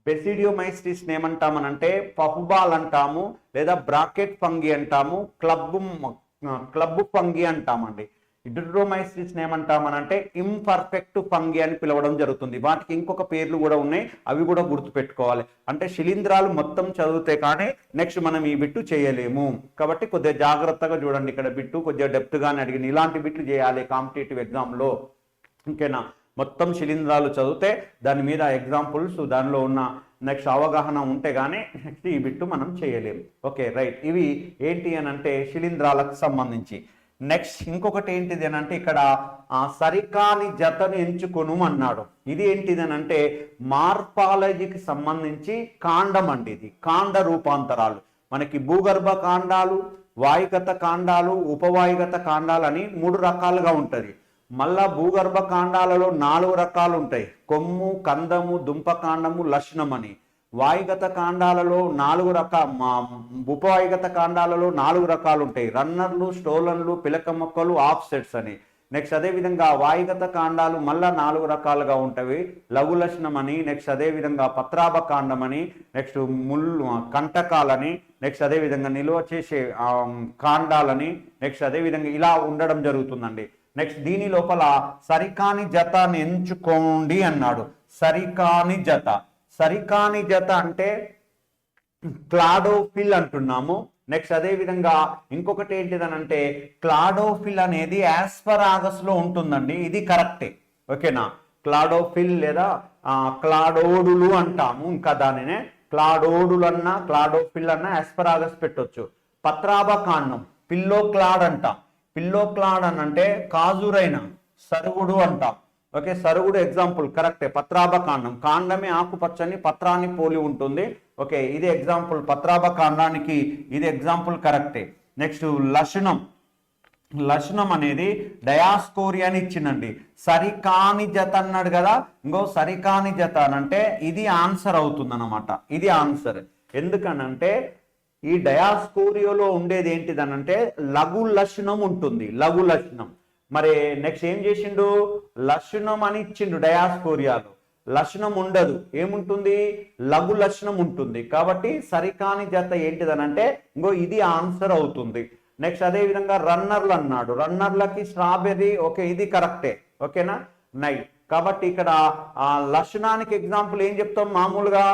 బెసిడియోమైసిటిస్ ఏమంటామనంటే పఫుబాల్ అంటాము, లేదా బ్రాకెట్ ఫంగి అంటాము, క్లబ్ ఫంగి అంటామండి. డిట్రోమైసిటిస్ ఏమంటామనంటే ఇంపర్ఫెక్ట్ ఫంగి అని పిలవడం జరుగుతుంది. వాటికి ఇంకొక పేర్లు కూడా ఉన్నాయి, అవి కూడా గుర్తుపెట్టుకోవాలి. అంటే శిలీంధ్రాలు మొత్తం చదివితే కానీ నెక్స్ట్ మనం ఈ బిట్టు చేయలేము. కాబట్టి కొద్దిగా జాగ్రత్తగా చూడండి. ఇక్కడ బిట్టు కొద్దిగా డెప్త్ గానే అడిగింది. ఇలాంటి బిట్లు చేయాలి కాంపిటేటివ్ ఎగ్జామ్లో. ఓకేనా, మొత్తం శిలీంధ్రాలు చదివితే దాని మీద ఎగ్జాంపుల్స్ దానిలో ఉన్న నెక్స్ట్ అవగాహన ఉంటే కానీ నెక్స్ట్ ఈ బిట్టు మనం చేయలేము. ఓకే రైట్, ఇవి ఏంటి అని అంటే శిలీంధ్రాలకు సంబంధించి. నెక్స్ట్ ఇంకొకటి ఏంటిది అని అంటే ఇక్కడ సరికాని జతను ఎంచుకొను అన్నాడు. ఇది ఏంటిది అని అంటే మార్పాలజీకి సంబంధించి కాండం అండి. ఇది కాండ రూపాంతరాలు. మనకి భూగర్భ కాండాలు, వాయుగత కాండాలు, ఉపవాయుగత కాండాలు అని 3 రకాలుగా ఉంటుంది. మళ్ళా భూగర్భ కాండాలలో 4 రకాలు ఉంటాయి. కొమ్ము, కందము, దుంపకాండము, లక్షణం అని. వాయుగత కాండాలలో 4 ఉపవాయుగత కాండాలలో 4 రకాలు ఉంటాయి. రన్నర్లు, స్టోలన్లు, పిలక మొక్కలు, ఆఫ్ సెట్స్ అని. నెక్స్ట్ అదేవిధంగా వాయుగత కాండాలు మళ్ళా 4 రకాలుగా ఉంటాయి. లఘు లక్షణం అని, నెక్స్ట్ అదేవిధంగా పత్రాభ కాండం అని, నెక్స్ట్ ముళ్ళు కంటకాలని, నెక్స్ట్ అదేవిధంగా నిల్వ చేసే కాండాలని, నెక్స్ట్ అదేవిధంగా ఇలా ఉండడం జరుగుతుందండి. నెక్స్ట్ దీని లోపల సరికాని జతని ఎంచుకోండి అన్నాడు. సరికాని జత, సరికాని జత అంటే క్లాడోఫిల్ అంటున్నాము. నెక్స్ట్ అదే విధంగా ఇంకొకటి ఏంటిదనంటే క్లాడోఫిల్ అనేది యాస్పరాగస్ లో ఉంటుందండి. ఇది కరెక్టే, ఓకేనా. క్లాడోఫిల్ లేదా క్లాడోడులు అంటాము. ఇంకా దానినే క్లాడోడులు అన్నా క్లాడోఫిల్ అన్నా యాస్పరాగస్ పెట్టొచ్చు. పత్రాభ కాండం పిల్లో క్లాడ్ అంటాం. పిల్లో క్లాడ్ అని అంటే కాజురైన సరుగుడు అంటాం. ఓకే, సరుగుడు ఎగ్జాంపుల్ కరెక్టే. పత్రాభ కాండం, కాండమే ఆకుపచ్చని పత్రాన్ని పోలి ఉంటుంది. ఓకే, ఇది ఎగ్జాంపుల్ పత్రాభ కాండానికి, ఇది ఎగ్జాంపుల్ కరెక్టే. నెక్స్ట్ లక్షణం, లక్షణం అనేది డయాస్కోరియా అని ఇచ్చిందండి. సరికాని జత అన్నాడు కదా, ఇంకో సరికాని జత అని అంటే ఇది ఆన్సర్ అవుతుంది అనమాట. ఇది ఆన్సర్. ఎందుకనంటే ఈ డయాస్కోరియాలో ఉండేది ఏంటిదనంటే లఘు లక్షణం ఉంటుంది, లఘు లక్షణం. మరి నెక్స్ట్ ఏం చేసిండు, లక్షణం అని ఇచ్చిండు. డయాస్కోరియాలో లక్షణం ఉండదు, ఏముంటుంది, లఘు లక్షణం ఉంటుంది. కాబట్టి సరికాని జత ఏంటిదనంటే ఇంకో ఇది ఆన్సర్ అవుతుంది. నెక్స్ట్ అదే విధంగా రన్నర్లు అన్నాడు. రన్నర్లకి స్ట్రాబెర్రీ, ఓకే ఇది కరెక్టే, ఓకేనా. నై కాబట్టి ఇక్కడ ఆ లక్షణానికి ఎగ్జాంపుల్ ఏం చెప్తాం, మామూలుగా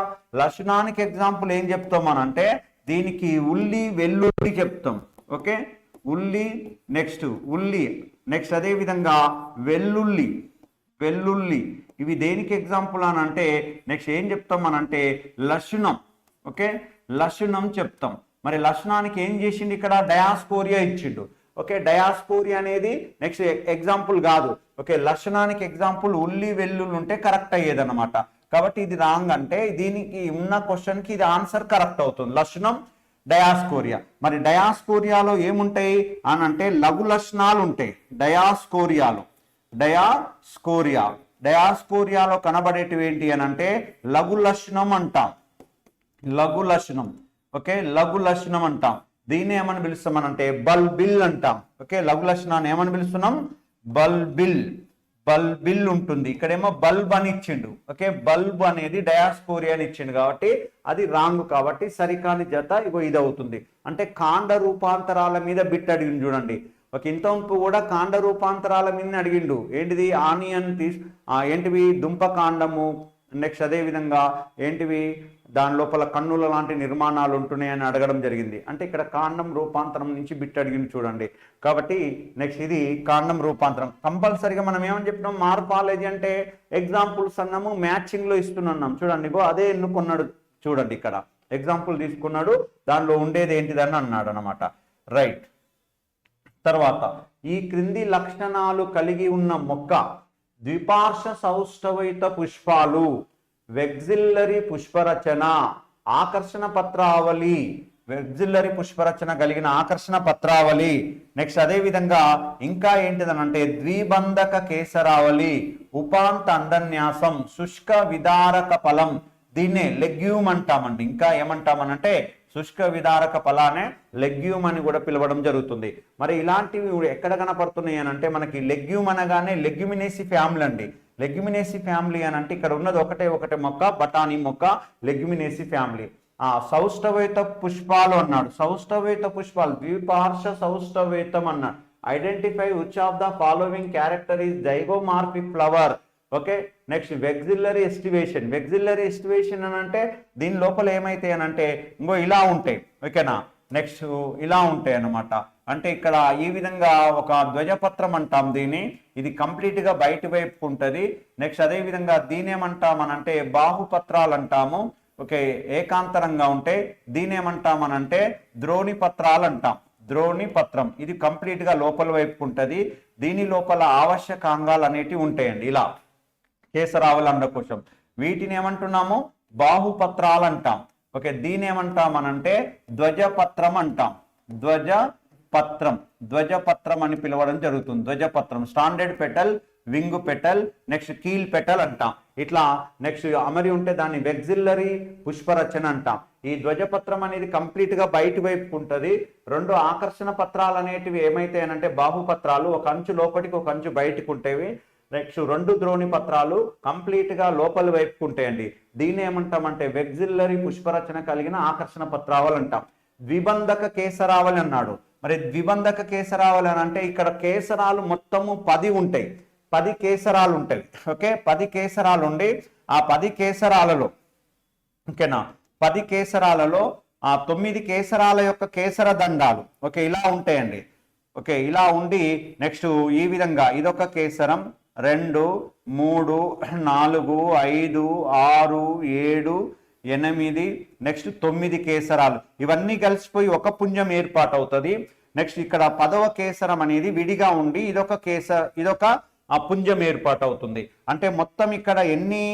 లక్షణానికి ఎగ్జాంపుల్ ఏం చెప్తాం అని అంటే దీనికి ఉల్లి వెల్లుల్లి చెప్తాం. ఓకే, ఉల్లి, నెక్స్ట్ ఉల్లి, నెక్స్ట్ అదే విధంగా వెల్లుల్లి, వెల్లుల్లి ఇవి దేనికి ఎగ్జాంపుల్ అని అంటే నెక్స్ట్ ఏం చెప్తాం అని అంటే లక్షణం. ఓకే, లక్షణం చెప్తాం. మరి లక్షణానికి ఏం చేసిండు ఇక్కడ, డయాస్కోరియా ఇచ్చిండు. ఓకే, డయాస్కోరియా అనేది నెక్స్ట్ ఎగ్జాంపుల్ కాదు. ఓకే, లక్షణానికి ఎగ్జాంపుల్ ఉల్లి వెల్లుల్లి ఉంటే కరెక్ట్ అయ్యేది అనమాట. కాబట్టి ఇది రాంగ్, అంటే దీనికి ఉన్న క్వశ్చన్ కి ఇది ఆన్సర్ కరెక్ట్ అవుతుంది. లక్షణం డయాస్కోరియా. మరి డయాస్కోరియాలో ఏముంటాయి అని అంటే లఘు లక్షణాలు ఉంటాయి డయాస్కోరియాలో. డయాస్కోరియా, డయాస్కోరియాలో కనబడేటివి ఏంటి అని అంటే లఘు లక్షణం అంటాం. లఘు లక్షణం, ఓకే లఘు లక్షణం అంటాం. దీన్ని ఏమని పిలుస్తామనంటే బల్బిల్ అంటాం. ఓకే, లఘు లక్షణాన్ని ఏమని పిలుస్తున్నాం, బల్బిల్. బల్బిల్ ఉంటుంది. ఇక్కడేమో బల్బ్ అని ఇచ్చిండు. ఓకే, బల్బ్ అనేది డయాస్కోరియా అని ఇచ్చిండు కాబట్టి అది రాంగ్. కాబట్టి సరికాని జత ఇగో ఇది అవుతుంది. అంటే కాండ రూపాంతరాల మీద బిట్ అడిగిండు చూడండి. ఒక ఇంతకు కూడా కాండ రూపాంతరాల మీద అడిగిండు. ఏంటిది, ఆనియన్ ఏంటివి దుంప కాండము, నెక్స్ట్ అదే విధంగా ఏంటివి దాని లోపల కన్నుల లాంటి నిర్మాణాలు ఉంటున్నాయని అడగడం జరిగింది. అంటే ఇక్కడ కాండం రూపాంతరం నుంచి బిట్ అడిగింది చూడండి. కాబట్టి నెక్స్ట్ ఇది కాండం రూపాంతరం. కంపల్సరిగా మనం ఏమని చెప్పినాం, మార్ఫాలజీ అంటే ఎగ్జాంపుల్స్ అన్నాము, మ్యాచింగ్ లో ఇస్తున్నాం చూడండి. అదే ఎన్నుకున్నాడు చూడండి, ఇక్కడ ఎగ్జాంపుల్ తీసుకున్నాడు, దానిలో ఉండేది ఏంటిదని అన్నాడు అనమాట. రైట్. తర్వాత ఈ క్రింది లక్షణాలు కలిగి ఉన్న మొక్క ద్విపార్శ్వ సౌష్ఠవయుత పుష్పాలు, వెగ్జిల్లరీ పుష్పరచన, ఆకర్షణ పత్రావళి, వెగ్జిల్లరీ పుష్పరచన కలిగిన ఆకర్షణ పత్రావళి. నెక్స్ట్ అదే విధంగా ఇంకా ఏంటిదనంటే ద్విబంధక కేసరావళి, ఉపాంత అండన్యాసం, శుష్క విదారక ఫలం, దీన్నే లెగ్యూమ్ అంటామండి. ఇంకా ఏమంటామనంటే శుష్క విదారక ఫలానే లెగ్యూమ్ అని కూడా పిలవడం జరుగుతుంది. మరి ఇలాంటివి ఎక్కడ కనపడుతున్నాయి అని అంటే మనకి లెగ్యూమ్ అనగానే లెగ్యుమినేసి ఫ్యామిలీ అండి. లెగ్యుమినేసి ఫ్యామిలీ అని అంటే ఇక్కడ ఉన్నది ఒకటే మొక్క, బఠానీ మొక్క, లెగ్యుమినేసి ఫ్యామిలీ. సౌష్ఠవేత పుష్పాలు అన్నాడు. సౌష్ఠవేత పుష్పాలు, ద్విపార్శ్వ సౌష్ఠవేతం అన్నాడు. Identify which of the following character is zygomorphic flower. Okay, next vexillary aestivation. Vexillary aestivation అని అంటే దీని లోపల ఏమైతాయి అని అంటే ఇంకో ఇలా ఉంటాయి. ఓకేనా, నెక్స్ట్ ఇలా ఉంటాయి అన్నమాట. అంటే ఇక్కడ ఈ విధంగా ఒక ధ్వజపత్రం అంటాం దీన్ని. ఇది కంప్లీట్ గా బయట వైపు ఉంటుంది. నెక్స్ట్ అదే విధంగా దీని ఏమంటాం అని అంటే బాహుపత్రాలు అంటాము. ఓకే, ఏకాంతరంగా ఉంటాయి. దీని ఏమంటాం అని అంటే ద్రోణి పత్రాలు అంటాం. ద్రోణి పత్రం ఇది కంప్లీట్ గా లోపల వైపు ఉంటుంది. దీని లోపల ఆవశ్యకాంగాలు అనేటివి ఉంటాయండి. ఇలా కేసరావుల అండకోశం, వీటిని ఏమంటున్నాము బాహుపత్రాలు అంటాం. ఓకే, దీని ఏమంటాం అనంటే ధ్వజపత్రం అంటాం. ధ్వజపత్రం, ధ్వజపత్రం అని పిలవడం జరుగుతుంది. ధ్వజపత్రం, standard petal wing petal, next keel petal అంటాం. ఇట్లా నెక్స్ట్ అమరి ఉంటే దాన్ని వెగ్జిల్లరీ పుష్పరచన అంటాం. ఈ ధ్వజపత్రం అనేది కంప్లీట్ గా బయటి వైపుకు ఉంటుంది. రెండు ఆకర్షణ పత్రాలు అనేటివి ఏమైతాయనంటే బాహుపత్రాలు, ఒక అంచు లోపలికి ఒక అంచు బయటకు ఉంటాయి. నెక్స్ట్ రెండు ద్రోణి పత్రాలు కంప్లీట్ గా లోపలి వైపుకు ఉంటాయండి. దీన్ని ఏమంటామంటే వెగ్జిల్లరీ పుష్పరచన కలిగిన ఆకర్షణ పత్రావళి అంటాం. ద్విబంధక కేసరావళి అన్నాడు. మరి ద్విబంధక కేసరావళి అని అంటే ఇక్కడ కేసరాలు మొత్తము 10 ఉంటాయి, 10 కేసరాలు ఉంటాయి. ఓకే, 10 కేసరాలు ఉండి ఆ 10 కేసరాలలో ఓకేనా 10 కేసరాలలో ఆ 9 కేసరాల యొక్క కేసర దండాలు ఓకే ఇలా ఉంటాయండి. ఓకే, ఇలా ఉండి నెక్స్ట్ ఈ విధంగా ఇదొక కేసరం, 2, 3, 4, 5, 6, 7, 8 నెక్స్ట్ 9 కేసరాలు ఇవన్నీ కలిసిపోయి ఒక పుంజం ఏర్పాటు అవుతుంది. నెక్స్ట్ ఇక్కడ 10వ కేసరం అనేది విడిగా ఉండి ఇదొక ఆ పుంజం ఏర్పాటు అవుతుంది. అంటే మొత్తం ఇక్కడ ఎన్ని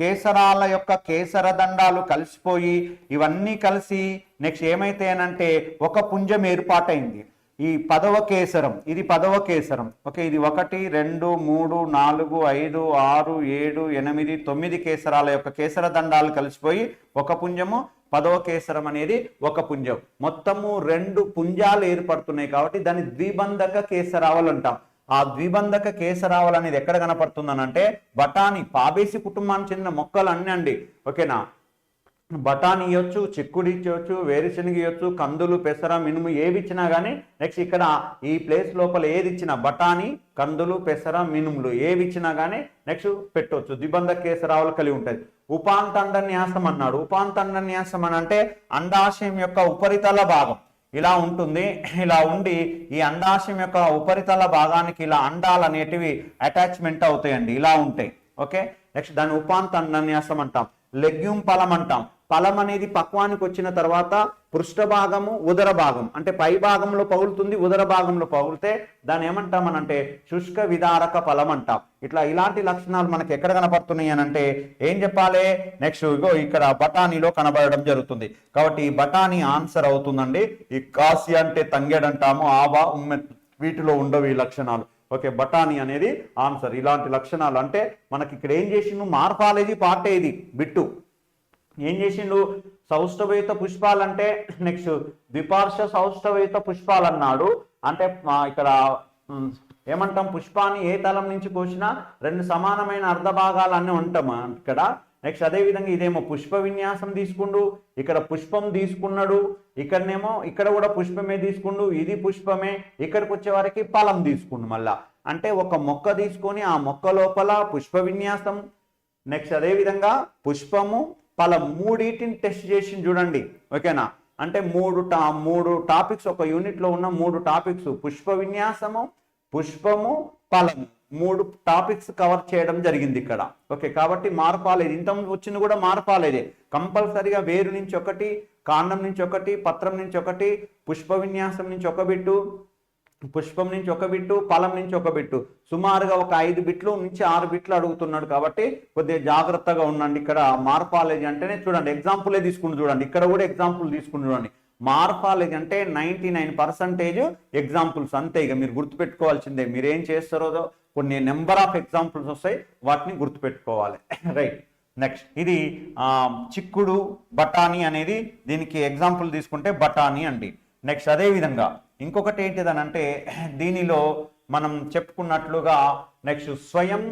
కేసరాల యొక్క కేసర దండాలు కలిసిపోయి ఇవన్నీ కలిసి నెక్స్ట్ ఏమైతాయనంటే ఒక పుంజం ఏర్పాటైంది. ఈ 10వ కేసరం, ఇది 10వ కేసరం. ఓకే, ఇది 1, 2, 3, 4, 5, 6, 7, 8, 9 కేసరాల యొక్క కేసర దండాలు కలిసిపోయి ఒక పుంజము. 10వ కేసరం అనేది ఒక పుంజం. మొత్తము 2 పుంజాలు ఏర్పడుతున్నాయి కాబట్టి దాన్ని ద్విబంధక కేసరావలు అంటాం. ఆ ద్విబంధక కేసరావలు అనేది ఎక్కడ కనపడుతుందనంటే బఠానీ పాబేసి కుటుంబానికి చెందిన మొక్కలు అన్నీ అండి. ఓకేనా, బఠానీ ఇవ్వచ్చు, చిక్కుడు ఇచ్చవచ్చు, వేరుశనగ ఇవ్వచ్చు, కందులు, పెసర, మినుము ఏవి ఇచ్చినా కానీ నెక్స్ట్ ఇక్కడ ఈ ప్లేస్ లోపల ఏది ఇచ్చినా బఠానీ, కందులు, పెసర, మినుములు ఏవి ఇచ్చినా కానీ నెక్స్ట్ పెట్టవచ్చు. ద్విబంధక కేసరావలు కలిగి ఉంటుంది. ఉపాంతండన్యాసం అన్నాడు. ఉపాంతండన్యాసం అని అంటే అండాశయం యొక్క ఉపరితల భాగం ఇలా ఉంటుంది. ఇలా ఉండి ఈ అండాశయం యొక్క ఉపరితల భాగానికి ఇలా అండాలు అనేటివి అటాచ్మెంట్ అవుతాయండి, ఇలా ఉంటాయి. ఓకే, నెక్స్ట్ దాన్ని ఉపాంతండన్యాసం అంటాం. లెగ్యూమ్ ఫలం అంటాం. ఫలం అనేది పక్వానికి వచ్చిన తర్వాత పృష్ఠ భాగము, ఉదర భాగం అంటే పై భాగంలో పగులుతుంది, ఉదర భాగంలో పగులితే దాన్ని ఏమంటామనంటే శుష్క విదారక ఫలం అంటాం. ఇలాంటి లక్షణాలు మనకి ఎక్కడ కనపడుతున్నాయి అని అంటే ఏం చెప్పాలి, నెక్స్ట్ ఇగో ఇక్కడ బఠానీలో కనబడడం జరుగుతుంది. కాబట్టి ఈ బఠానీ ఆన్సర్ అవుతుందండి. ఈ కాసి అంటే తంగెడంటాము, ఆవా, ఉమ్మెత్ వీటిలో ఉండవు ఈ లక్షణాలు. ఓకే, బఠానీ అనేది ఆన్సర్. ఇలాంటి లక్షణాలు అంటే మనకి ఇక్కడ ఏం చేసిండు, మార్ఫాలజీ పార్ట్ ఇది బిట్టు ఏం చేసిండు, సౌష్ఠవయుత పుష్పాలంటే నెక్స్ట్ ద్విపార్శ్వ సౌష్ఠవయుత పుష్పాలు అన్నాడు. అంటే ఇక్కడ ఏమంటాం, పుష్పాన్ని ఏ తలం నుంచి కోసినా 2 సమానమైన అర్ధ భాగాలు అన్నీ ఉంటాం ఇక్కడ. నెక్స్ట్ అదేవిధంగా ఇదేమో పుష్ప విన్యాసం తీసుకుండు, ఇక్కడ పుష్పం తీసుకున్నాడు, ఇక్కడనేమో ఇక్కడ కూడా పుష్పమే తీసుకుండు, ఇది పుష్పమే, ఇక్కడికి వచ్చే వారికి ఫలం తీసుకుండు. మళ్ళా అంటే ఒక మొక్క తీసుకొని ఆ మొక్క లోపల పుష్ప విన్యాసం నెక్స్ట్ అదేవిధంగా పుష్పము ఫలం మూడింటిని టెస్ట్ చేసి చూడండి. ఓకేనా, అంటే 3 టాపిక్స్ ఒక యూనిట్లో ఉన్న 3 టాపిక్స్ పుష్ప విన్యాసము, పుష్పము, ఫలము 3 టాపిక్స్ కవర్ చేయడం జరిగింది ఇక్కడ. ఓకే, కాబట్టి మార్పాలేదు. ఇంతకుముందు వచ్చింది కూడా మార్పాలేదే. కంపల్సరిగా వేరు నుంచి ఒకటి, కాండం నుంచి ఒకటి, పత్రం నుంచి ఒకటి, పుష్ప విన్యాసం నుంచి ఒక బిట్టు, పుష్పం నుంచి ఒక బిట్టు, ఫలం నుంచి ఒక బిట్టు, సుమారుగా ఒక 5 బిట్లు నుంచి 6 బిట్లు అడుగుతున్నాడు. కాబట్టి కొద్దిగా జాగ్రత్తగా ఉండండి. ఇక్కడ మార్ఫాలజీ అంటేనే చూడండి ఎగ్జాంపులే తీసుకుని చూడండి, ఇక్కడ కూడా ఎగ్జాంపుల్ తీసుకుని చూడండి. మార్ఫాలజీ అంటే 99% ఎగ్జాంపుల్స్ అంతే. ఇక మీరు గుర్తుపెట్టుకోవాల్సిందే. మీరు ఏం చేస్తారో కొన్ని నెంబర్ ఆఫ్ ఎగ్జాంపుల్స్ వస్తాయి, వాటిని గుర్తుపెట్టుకోవాలి. రైట్, నెక్స్ట్ ఇది చిక్కుడు, బఠానీ అనేది దీనికి ఎగ్జాంపుల్ తీసుకుంటే బఠానీ అండి. నెక్స్ట్ అదేవిధంగా ఇంకొకటి ఏంటిదనంటే దీనిలో మనం చెప్పుకున్నట్లుగా నెక్స్ట్ స్వయం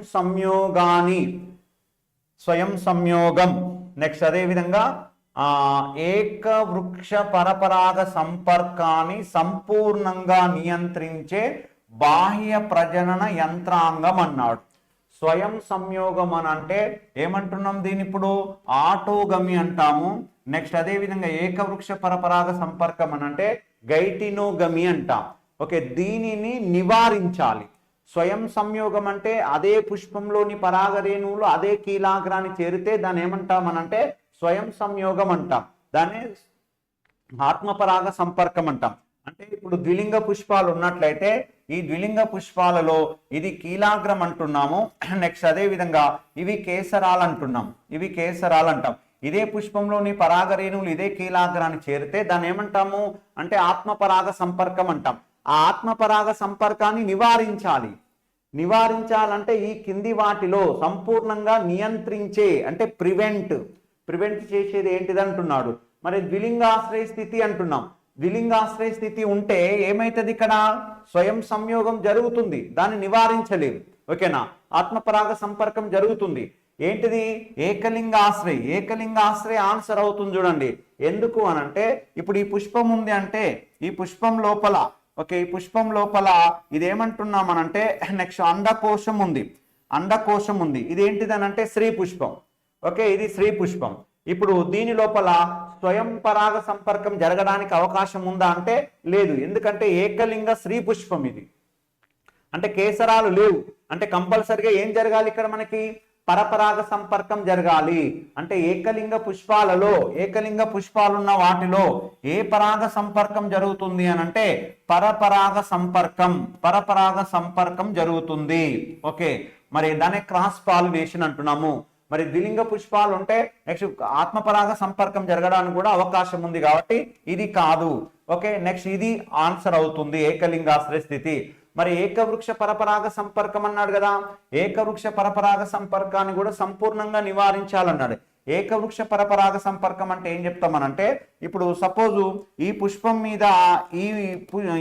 సంయోగం నెక్స్ట్ అదేవిధంగా ఏకవృక్ష పరపరాగ సంపర్కాన్ని సంపూర్ణంగా నియంత్రించే బాహ్య ప్రజనన యంత్రాంగం అన్నాడు. స్వయం సంయోగం అని అంటే ఏమంటున్నాం, దీని ఇప్పుడు ఆటోగమి అంటాము. నెక్స్ట్ అదేవిధంగా ఏకవృక్ష పరపరాగ సంపర్కం అని అంటే గైటినోగమి అంటాం. ఓకే, దీనిని నివారించాలి. స్వయం సంయోగం అంటే అదే పుష్పంలోని పరాగరేణువులు అదే కీలాగ్రాన్ని చేరితే దాన్ని ఏమంటామనంటే స్వయం సంయోగం అంటాం. దాన్ని ఆత్మపరాగ సంపర్కం అంటాం. అంటే ఇప్పుడు ద్విలింగ పుష్పాలు ఉన్నట్లయితే ఈ ద్విలింగ పుష్పాలలో ఇది కీలాగ్రం అంటున్నాము. నెక్స్ట్ అదే విధంగా ఇవి కేసరాలు అంటున్నాం, ఇవి కేసరాలు అంటాం. ఇదే పుష్పంలోని పరాగరేణువులు ఇదే కీలాగ్రాన్ని చేరితే దాన్ని ఏమంటాము అంటే ఆత్మపరాగ సంపర్కం అంటాం. ఆ ఆత్మపరాగ సంపర్కాన్ని నివారించాలి. నివారించాలంటే ఈ కింది వాటిలో సంపూర్ణంగా నియంత్రించే అంటే ప్రివెంట్ చేసేది ఏంటిది అంటున్నాడు. మరి ద్విలింగాశ్రయ స్థితి అంటున్నాం. ద్విలింగాశ్రయ స్థితి ఉంటే ఏమైతుంది, ఇక్కడ స్వయం సంయోగం జరుగుతుంది, దాన్ని నివారించలేవు. ఓకేనా, ఆత్మపరాగ సంపర్కం జరుగుతుంది. ఏంటిది, ఏకలింగాశ్రయ ఆన్సర్ అవుతుంది చూడండి. ఎందుకు అనంటే ఇప్పుడు ఈ పుష్పం ఉంది అంటే ఈ పుష్పం లోపల ఓకే, ఈ పుష్పం లోపల ఇదేమంటున్నామనంటే నెక్స్ట్ అండకోశం ఉంది. ఇది ఏంటిది అనంటే స్త్రీ పుష్పం. ఓకే, ఇది స్త్రీ పుష్పం. ఇప్పుడు దీని లోపల స్వయం పరాగ సంపర్కం జరగడానికి అవకాశం ఉందా అంటే లేదు. ఎందుకంటే ఏకలింగ స్త్రీ పుష్పం ఇది, అంటే కేసరాలు లేవు. అంటే కంపల్సరిగా ఏం జరగాలి, ఇక్కడ మనకి పరపరాగ సంపర్కం జరగాలి. అంటే ఏకలింగ పుష్పాలున్న వాటిలో ఏ పరాగ సంపర్కం జరుగుతుంది అనంటే పరపరాగ సంపర్కం జరుగుతుంది. ఓకే, మరి దాన్ని క్రాస్ పాలినేషన్ అంటున్నాము. మరి ద్విలింగ పుష్పాలు ఉంటే నెక్స్ట్ ఆత్మపరాగ సంపర్కం జరగడానికి కూడా అవకాశం ఉంది, కాబట్టి ఇది కాదు. ఓకే, నెక్స్ట్ ఇది ఆన్సర్ అవుతుంది, ఏకలింగాశ్రయ స్థితి. మరి ఏకవృక్ష పరపరాగ సంపర్కం అన్నాడు కదా, ఏకవృక్ష పరపరాగ సంపర్కాన్ని కూడా సంపూర్ణంగా నివారించాలన్నాడు. ఏకవృక్ష పరపరాగ సంపర్కం అంటే ఏం చెప్తామనంటే ఇప్పుడు సపోజు ఈ పుష్పం మీద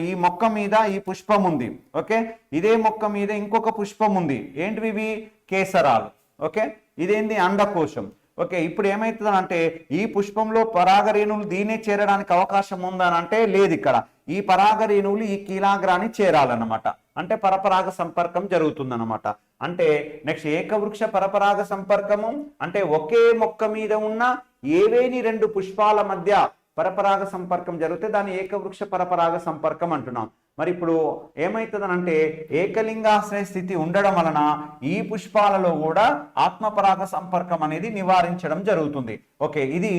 ఈ మొక్క మీద ఈ పుష్పం ఉంది. ఓకే, ఇదే మొక్క మీద ఇంకొక పుష్పం ఉంది. ఏంటివి ఇవి, కేసరాలు. ఓకే, ఇదేంది, అండకోశం. ఓకే, ఇప్పుడు ఏమవుతుందంటే ఈ పుష్పంలో పరాగరేణువులు దీనే చేరడానికి అవకాశం ఉందనంటే లేదు. ఇక్కడ ఈ పరాగరేణువులు ఈ కీలాగ్రాన్ని చేరాలన్నమాట, అంటే పరపరాగ సంపర్కం జరుగుతుందన్నమాట. అంటే నెక్స్ట్ ఏకవృక్ష పరపరాగ సంపర్కము అంటే ఒకే మొక్క మీద ఉన్న ఏవేని రెండు పుష్పాల మధ్య పరపరాగ సంపర్కం జరిగితే దాన్ని ఏకవృక్ష పరపరాగ సంపర్కం అంటున్నాం. మరి ఇప్పుడు ఏమవుతుందనంటే ఏకలింగాశ్రయ స్థితి ఉండడం వలన ఈ పుష్పాలలో కూడా ఆత్మపరాగ సంపర్కం అనేది నివారించడం జరుగుతుంది. ఓకే, ఇది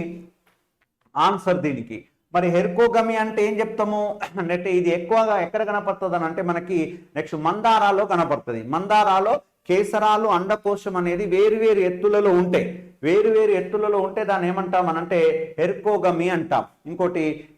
ఆన్సర్ దీనికి. మరి హెర్కోగమి అంటే ఏం చెప్తాము అంటే ఇది ఎక్కువగా ఎక్కడ కనపడుతుంది అని అంటే మనకి నెక్స్ట్ మందారాలో కనపడుతుంది. మందారాలో కేసరాలు అండకోశం అనేది వేరు ఎత్తులలో ఉంటే దాన్ని ఏమంటామనంటే హెర్కోగమి అంటాం.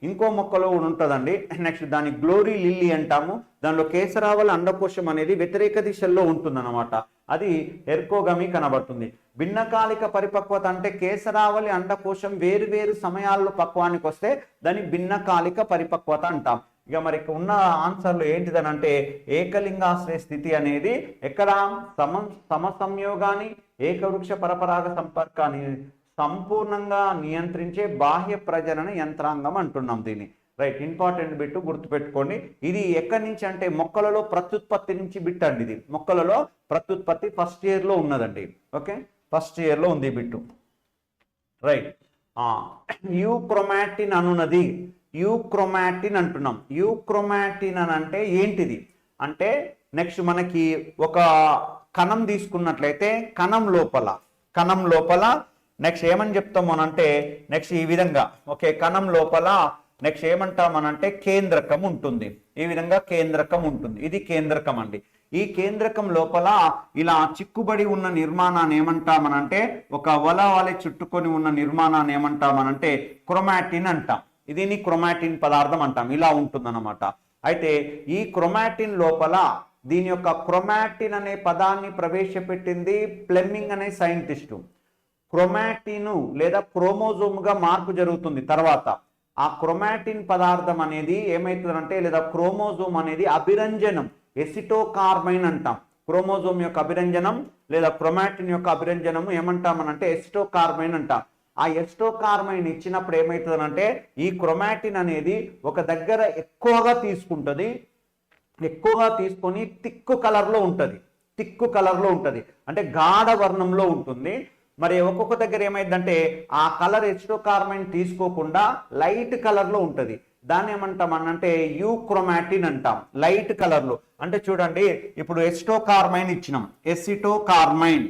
ఇంకో మొక్కలో ఉంటుందండి, నెక్స్ట్ దాన్ని గ్లోరీ లిల్లీ అంటాము. దానిలో కేసరావళి అండకోశం అనేది వ్యతిరేక దిశల్లో ఉంటుందన్నమాట, అది హెర్కోగమి కనబడుతుంది. భిన్నకాలిక పరిపక్వత అంటే కేసరావళి అండకోశం వేరు సమయాల్లో పక్వానికి వస్తే దాన్ని భిన్నకాలిక పరిపక్వత అంటాం. ఇక మరి ఉన్న ఆన్సర్లు ఏంటిదనంటే ఏకలింగాశ్రయ స్థితి అనేది ఎక్కడ సమసంయోగాన్ని ఏకవృక్ష పరపరాగ సంపర్కాన్ని సంపూర్ణంగా నియంత్రించే బాహ్య ప్రజనన యంత్రాంగం అంటున్నాం దీన్ని. రైట్, ఇంపార్టెంట్ బిట్ గుర్తుపెట్టుకోండి. ఇది ఎక్కడి నుంచి అంటే మొక్కలలో ప్రత్యుత్పత్తి నుంచి బిట్ అండి. ఇది మొక్కలలో ప్రత్యుత్పత్తి ఫస్ట్ ఇయర్లో ఉన్నదండి. ఓకే, ఫస్ట్ ఇయర్లో ఉంది బిట్టు. రైట్, యూక్రోమాటిన్ అనున్నది యూక్రోమాటిన్ అంటున్నాం. యూక్రోమాటిన్ అని అంటే ఏంటిది అంటే నెక్స్ట్ మనకి ఒక కణం తీసుకున్నట్లయితే కణం లోపల నెక్స్ట్ ఏమని చెప్తాము అనంటే నెక్స్ట్ ఈ విధంగా ఓకే, కణం లోపల నెక్స్ట్ ఏమంటామనంటే కేంద్రకం ఉంటుంది. ఈ విధంగా కేంద్రకం ఉంటుంది. ఇది కేంద్రకం అండి. ఈ కేంద్రకం లోపల ఇలా చిక్కుబడి ఉన్న నిర్మాణాన్ని ఏమంటామనంటే ఒక వల చుట్టుకొని ఉన్న నిర్మాణాన్ని ఏమంటామనంటే క్రోమాటిన్ అంటాం. దీన్ని క్రోమాటిన్ పదార్థం అంటాం. ఇలా ఉంటుందన్నమాట. అయితే ఈ క్రోమాటిన్ లోపల దీని యొక్క క్రోమాటిన్ అనే పదాన్ని ప్రవేశపెట్టింది ఫ్లెమింగ్ అనే సైంటిస్టు. క్రోమాటిన్ లేదా క్రోమోజోమ్గా మార్పు జరుగుతుంది. తర్వాత ఆ క్రోమాటిన్ పదార్థం అనేది ఏమవుతుందంటే లేదా క్రోమోజోమ్ అనేది అభిరంజనం ఎసిటోకార్మైన్ అంటాం. క్రోమోజోమ్ యొక్క అభిరంజనం లేదా క్రోమాటిన్ యొక్క అభిరంజనము ఏమంటామనంటే ఎసిటోకార్మైన్ అంటాం. ఆ ఎసిటోకార్మైన్ ఇచ్చినప్పుడు ఏమవుతుందంటే ఈ క్రోమాటిన్ అనేది ఒక దగ్గర ఎక్కువగా తీసుకొని తిక్కు కలర్లో ఉంటుంది. అంటే గాఢ వర్ణంలో ఉంటుంది. మరి ఒక్కొక్క దగ్గర ఏమైందంటే ఆ కలర్ ఎసిటోకార్మైన్ తీసుకోకుండా లైట్ కలర్లో ఉంటుంది. దాన్ని ఏమంటాం అనంటే యూక్రోమాటిన్ అంటాం. లైట్ కలర్లో అంటే చూడండి, ఇప్పుడు ఎసిటోకార్మైన్ ఇచ్చినాం. ఎసిటోకార్మైన్